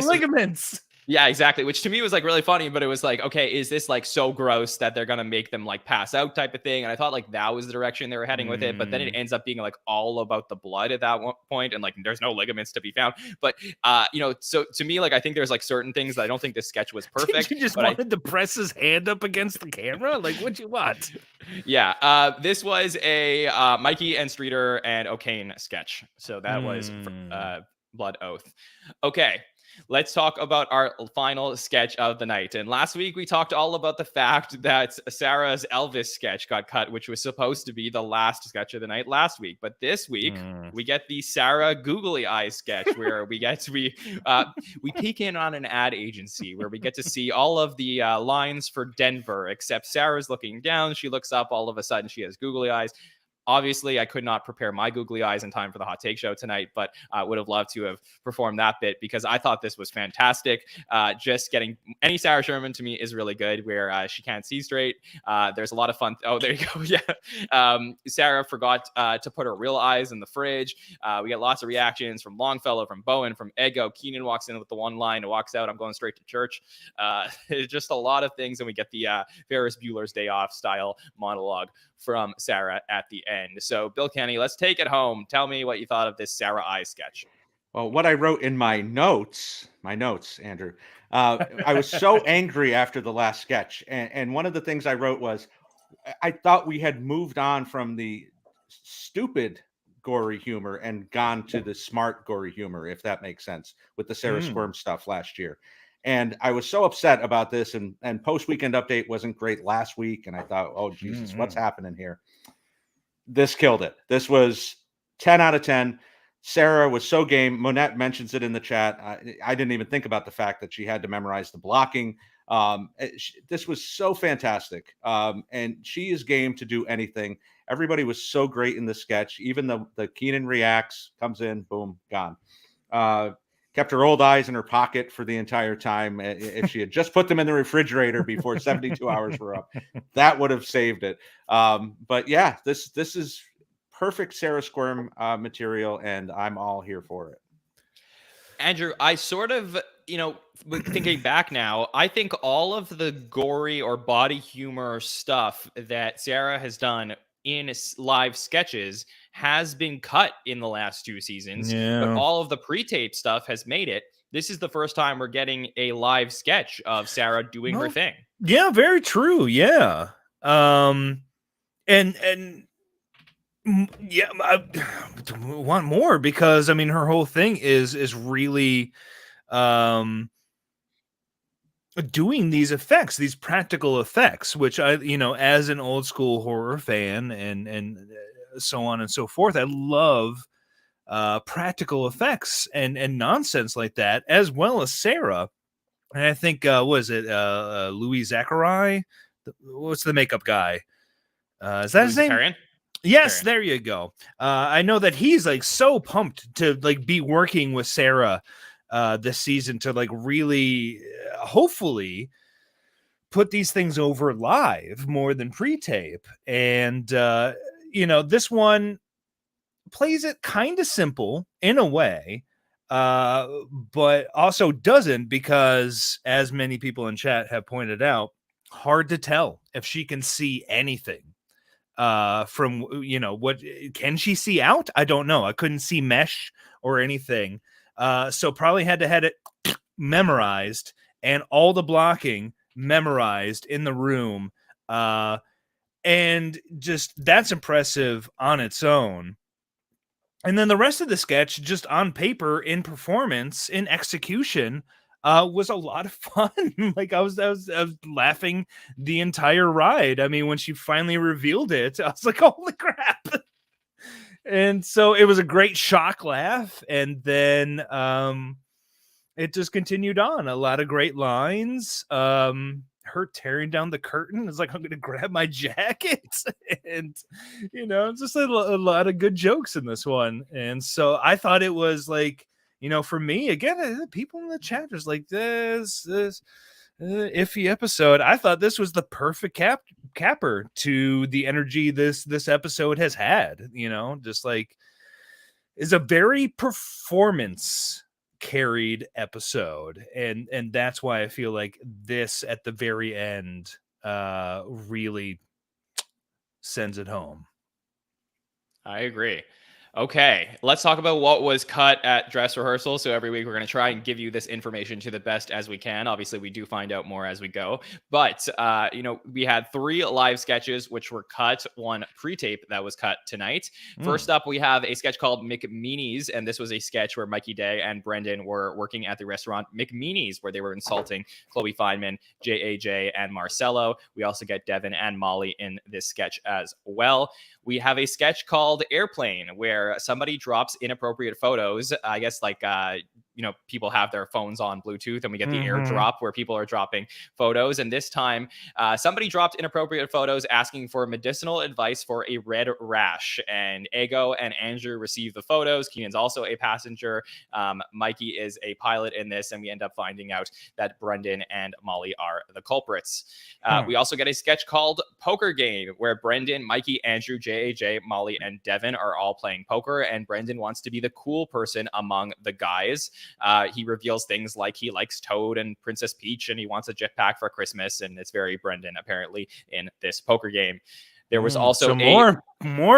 ligaments. Yeah, exactly. Which to me was really funny, but it was okay, is this so gross that they're going to make them pass out type of thing? And I thought that was the direction they were heading with it. But then it ends up being all about the blood at that point. And there's no ligaments to be found. But, so to me, I think there's certain things that I don't think this sketch was perfect. You just wanted to press his hand up against the camera? What'd you want? Yeah. This was a Mikey and Streeter and O'Kane sketch. So that was Blood Oath. Okay. Let's talk about our final sketch of the night. And last week, we talked all about the fact that Sarah's Elvis sketch got cut, which was supposed to be the last sketch of the night last week. But this week, we get the Sarah Googly Eyes sketch where we peek in on an ad agency where we get to see all of the lines for Denver, except Sarah's looking down. She looks up. All of a sudden, she has googly eyes. Obviously, I could not prepare my googly eyes in time for the Hot Take Show tonight, but I would have loved to have performed that bit because I thought this was fantastic. Just getting any Sarah Sherman to me is really good where she can't see straight. There's a lot of fun. Oh, there you go. Yeah. Sarah forgot to put her real eyes in the fridge. We get lots of reactions from Longfellow, from Bowen, from Ego. Keenan walks in with the one line and walks out, "I'm going straight to church." Just a lot of things. And we get the Ferris Bueller's Day Off style monologue from Sarah at the end. So, Bill Kenney, let's take it home. Tell me what you thought of this Sarah Eye sketch. Well, what I wrote in my notes, Andrew, I was so angry after the last sketch. And one of the things I wrote was, I thought we had moved on from the stupid gory humor and gone to the smart gory humor, if that makes sense, with the Sarah Squirm stuff last year. And I was so upset about this, and post-weekend update wasn't great last week. And I thought, oh, Jesus, what's happening here? This killed it. This was 10 out of 10. Sarah was so game. Monette mentions it in the chat. I didn't even think about the fact that she had to memorize the blocking. This was so fantastic. And she is game to do anything. Everybody was so great in the sketch. Even the Keenan reacts, comes in, boom, gone. Kept her old eyes in her pocket for the entire time. If she had just put them in the refrigerator before 72 hours were up, that would have saved it. But yeah, this is perfect Sarah Squirm material, and I'm all here for it. Andrew, I sort of, thinking back now, I think all of the gory or body humor stuff that Sarah has done in live sketches has been cut in the last 2 seasons, but all of the pre-tape stuff has made it. This is the first time we're getting a live sketch of Sarah doing her thing. Yeah, very true. Yeah. And yeah, I want more because her whole thing is really doing these effects, these practical effects, which I, as an old school horror fan and so on and so forth, I love practical effects and nonsense like that, as well as Sarah. And I think was it Louis Zachary? What's the makeup guy? Is that his name? Zakarian? Yes, Zakarian. there you go. I know that he's like so pumped to like be working with Sarah this season to like really, hopefully, put these things over live more than pre-tape. And this one plays it kind of simple in a way, but also doesn't, because as many people in chat have pointed out, hard to tell if she can see anything from what can she see out. I don't know. I couldn't see mesh or anything, so probably had to have it memorized and all the blocking memorized in the room, and just that's impressive on its own. And then the rest of the sketch, just on paper, in performance, in execution, was a lot of fun. Like I was laughing the entire ride. I mean, when she finally revealed it, I was like, "Holy crap!" And so it was a great shock laugh, and then it just continued on. A lot of great lines. Her tearing down the curtain is like, I'm gonna grab my jacket. And just a lot of good jokes in this one. And so I thought it was like, for me, again, people in the chat was like, this iffy episode. I thought this was the perfect capper to the energy this episode has had. Just like, is a very performance carried episode, and that's why I feel like this at the very end really sends it home. I agree. Okay, let's talk about what was cut at dress rehearsal. So every week we're going to try and give you this information to the best as we can. Obviously, we do find out more as we go. But, we had 3 live sketches, which were cut, 1 pre-tape that was cut tonight. First up, we have a sketch called McMeanies. And this was a sketch where Mikey Day and Brendan were working at the restaurant McMeanies, where they were insulting Chloe Fineman, JAJ, and Marcelo. We also get Devin and Molly in this sketch as well. We have a sketch called Airplane, where somebody drops inappropriate photos. I guess like, people have their phones on Bluetooth, and we get the airdrop where people are dropping photos. And this time, somebody dropped inappropriate photos asking for medicinal advice for a red rash. And Ego and Andrew receive the photos. Keenan's also a passenger. Mikey is a pilot in this, and we end up finding out that Brendan and Molly are the culprits. We also get a sketch called Poker Game, where Brendan, Mikey, Andrew, JAJ, Molly, and Devin are all playing poker, and Brendan wants to be the cool person among the guys. He reveals things like he likes Toad and Princess Peach, and he wants a jetpack for Christmas, and it's very Brendan apparently in this poker game. There was also more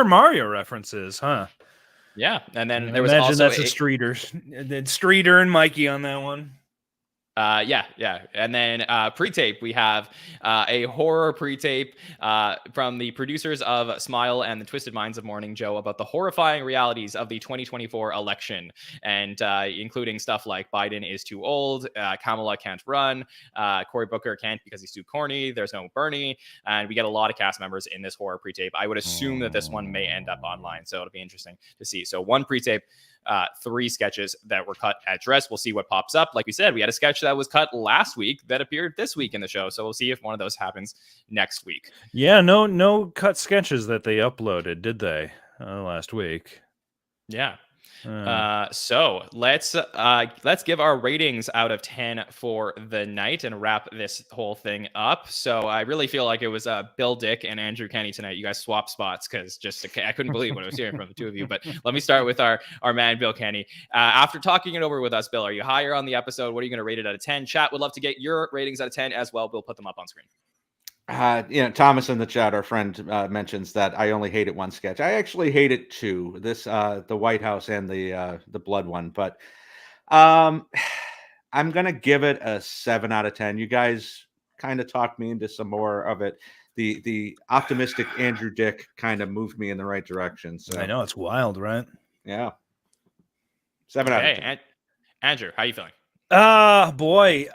Mario references, huh? Yeah, and then there was also that's a Streeter and Mikey on that one. Yeah. And then pre-tape, we have a horror pre-tape from the producers of Smile and the Twisted Minds of Morning Joe about the horrifying realities of the 2024 election, and including stuff like Biden is too old, Kamala can't run, Cory Booker can't because he's too corny, there's no Bernie, and we get a lot of cast members in this horror pre-tape. I would assume that this one may end up online, so it'll be interesting to see. So 1 pre-tape, 3 sketches that were cut at dress. We'll see what pops up. Like we said, we had a sketch that was cut last week that appeared this week in the show. So we'll see if one of those happens next week. Yeah, no cut sketches that they uploaded, did they? Last week. Yeah. So let's give our ratings out of 10 for the night and wrap this whole thing up. So I really feel like it was Bill Dick and Andrew Kenney tonight. You guys swapped spots because I couldn't believe what I was hearing from the two of you. But let me start with our man Bill Kenney. After talking it over with us, Bill, are you higher on the episode? What are you going to rate it out of 10? Chat would love to get your ratings out of 10 as well. We'll put them up on screen. Thomas in the chat, our friend, mentions that I only hated 1 sketch. I actually hated 2. This, the White House and the blood one. But I'm gonna give it a 7 out of 10. You guys kind of talked me into some more of it. The optimistic Andrew Dick kind of moved me in the right direction. So I know, it's wild, right? Yeah. 7 out of 10. Andrew, how you feeling? Boy.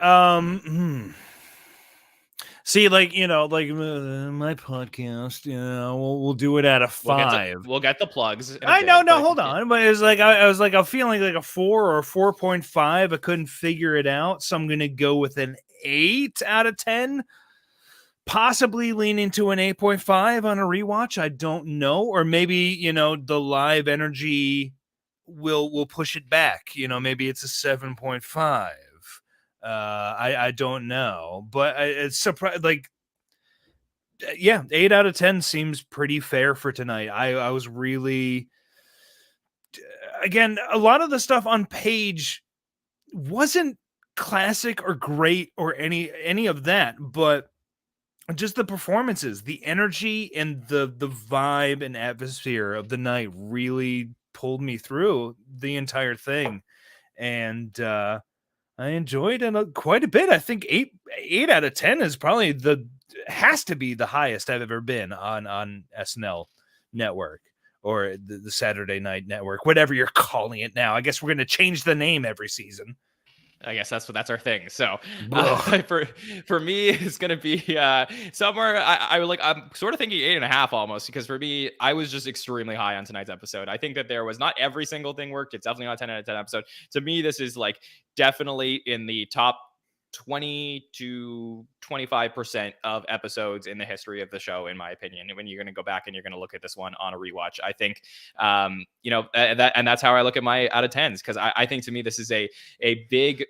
See, like, my podcast, we'll do it at a 5. We'll get the plugs. I know, no, hold on. But it's like I was like, I'm feeling like a 4 or 4.5. I couldn't figure it out. So I'm gonna go with an 8 out of 10. Possibly leaning to an 8.5 on a rewatch. I don't know. Or maybe, the live energy will push it back. Maybe it's a 7.5. I don't know. But it's surprised, like, yeah, 8 out of 10 seems pretty fair for tonight. I was really, again, a lot of the stuff on page wasn't classic or great or any of that, but just the performances, the energy, and the vibe and atmosphere of the night really pulled me through the entire thing. And I enjoyed it quite a bit. I think 8 out of 10 is probably has to be the highest I've ever been on SNL Network, or the Saturday Night Network, whatever you're calling it now. I guess we're going to change the name every season. I guess that's our thing. So for me, it's gonna be somewhere. I'm sort of thinking 8.5 almost, because for me, I was just extremely high on tonight's episode. I think that there was not every single thing worked. It's definitely not 10 out of 10 episode. To me, this is like definitely in the top 20 to 25% of episodes in the history of the show, in my opinion. When you're going to go back and you're going to look at this one on a rewatch, I think, that's how I look at my out of 10s, because I think to me, this is a big,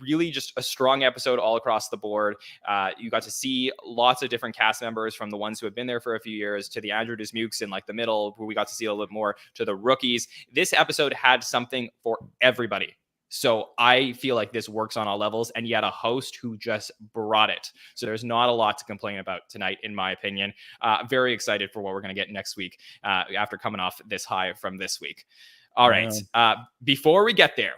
really just a strong episode all across the board. You got to see lots of different cast members, from the ones who have been there for a few years to the Andrew Dismukes in like the middle, where we got to see a little bit more, to the rookies. This episode had something for everybody. So I feel like this works on all levels, and yet a host who just brought it. So there's not a lot to complain about tonight, in my opinion. Very excited for what we're going to get next week after coming off this high from this week. All right. Before we get there,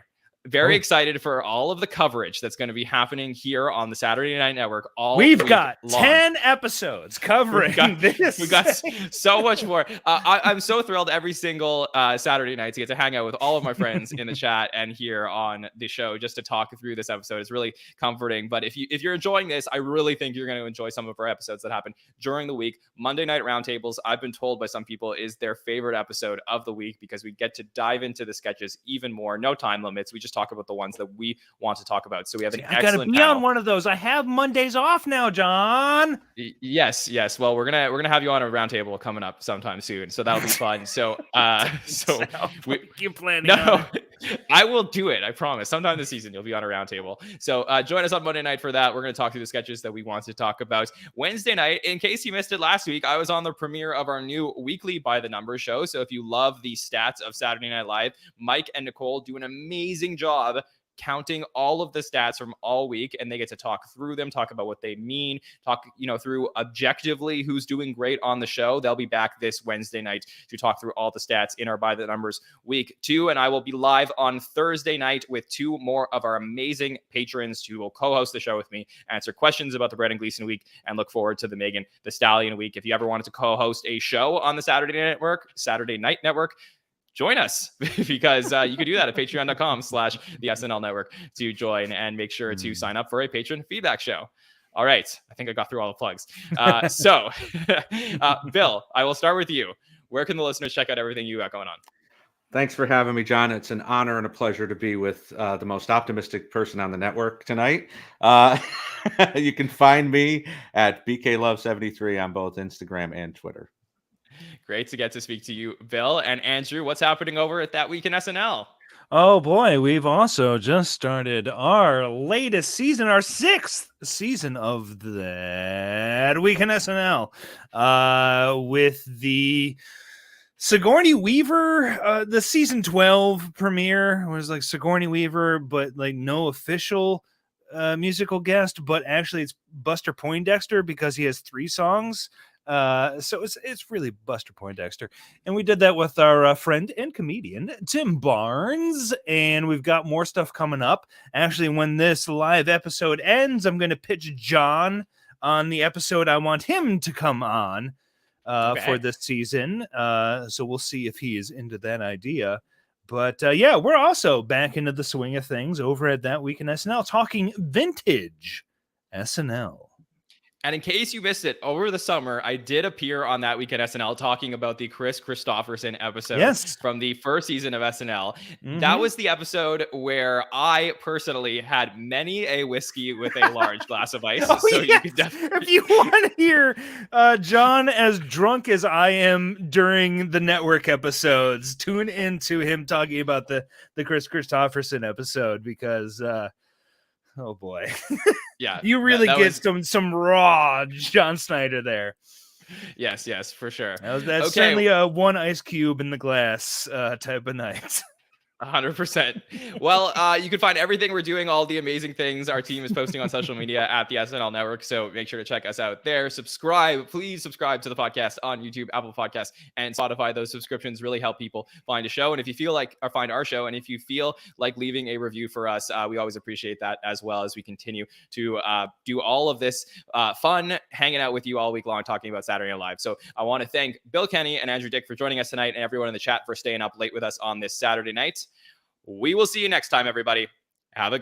very excited for all of the coverage that's going to be happening here on the Saturday Night Network. We've got 10 episodes covering this. We've got so much more. I'm so thrilled every single Saturday night to get to hang out with all of my friends in the chat and here on the show, just to talk through this episode. It's really comforting. But if you're enjoying this, I really think you're going to enjoy some of our episodes that happen during the week. Monday Night Roundtables, I've been told by some people, is their favorite episode of the week, because we get to dive into the sketches even more. No time limits. We just talk about the ones that we want to talk about. So we have an excellent panel. I gotta be on one of those. I have Mondays off now, John. Yes. Well, we're gonna have you on a roundtable coming up sometime soon, so that'll be fun. So you planning? No, I will do it. I promise. Sometime this season, you'll be on a roundtable. So join us on Monday night for that. We're gonna talk through the sketches that we want to talk about. Wednesday night, in case you missed it last week, I was on the premiere of our new weekly By the Numbers show. So if you love the stats of Saturday Night Live, Mike and Nicole do an amazing job counting all of the stats from all week, and they get to talk through them, talk about what they mean, talk through objectively who's doing great on the show. They'll be back this Wednesday night to talk through all the stats in our By the Numbers week 2, and I will be live on Thursday night with 2 more of our amazing patrons who will co-host the show with me, answer questions about the Brendan Gleeson week, and look forward to the Megan Thee Stallion week. If you ever wanted to co-host a show on the Saturday Night Network, join us, because you can do that at patreon.com/the SNL Network to join, and make sure to sign up for a patron feedback show. All right. I think I got through all the plugs. So Bill, I will start with you. Where can the listeners check out everything you got going on? Thanks for having me, John. It's an honor and a pleasure to be with the most optimistic person on the network tonight. You can find me at BKLove73 on both Instagram and Twitter. Great to get to speak to you, Bill. And Andrew, what's happening over at That Week in SNL? Oh boy, we've also just started our latest season, our 6th season of That Week in SNL, with the Sigourney Weaver. The season 12 premiere was like Sigourney Weaver, but like no official musical guest, but actually it's Buster Poindexter, because he has 3 songs. So it's really Buster Poindexter, and we did that with our friend and comedian Tim Barnes, and we've got more stuff coming up. Actually, when this live episode ends, I'm going to pitch John on the episode I want him to come on for this season. So we'll see if he is into that idea. But yeah, we're also back into the swing of things over at That Week in SNL, talking vintage SNL. And in case you missed it, over the summer, I did appear on That Week at SNL talking about the Chris Christopherson episode Yes. from the first season of SNL. Mhm. That was the episode where I personally had many a whiskey with a large glass of ice. Oh, So yes. you could definitely... If you want to hear John as drunk as I am during the network episodes, tune into him talking about the Chris Christopherson episode because oh boy. Yeah, You really that get was... some raw Jon Schneider there. Yes, for sure. That's Okay. certainly a one ice cube in the glass type of night. 100%. Well, you can find everything we're doing, all the amazing things our team is posting on social media at the SNL Network. So make sure to check us out there. Please subscribe to the podcast on YouTube, Apple Podcasts, and Spotify. Those subscriptions really help people find a show. And if you feel like, or find our show, and if you feel like leaving a review for us, we always appreciate that, as well as we continue to do all of this fun, hanging out with you all week long, talking about Saturday Night Live. So I want to thank Bill Kenney and Andrew Dick for joining us tonight, and everyone in the chat for staying up late with us on this Saturday night. We will see you next time, everybody. Have a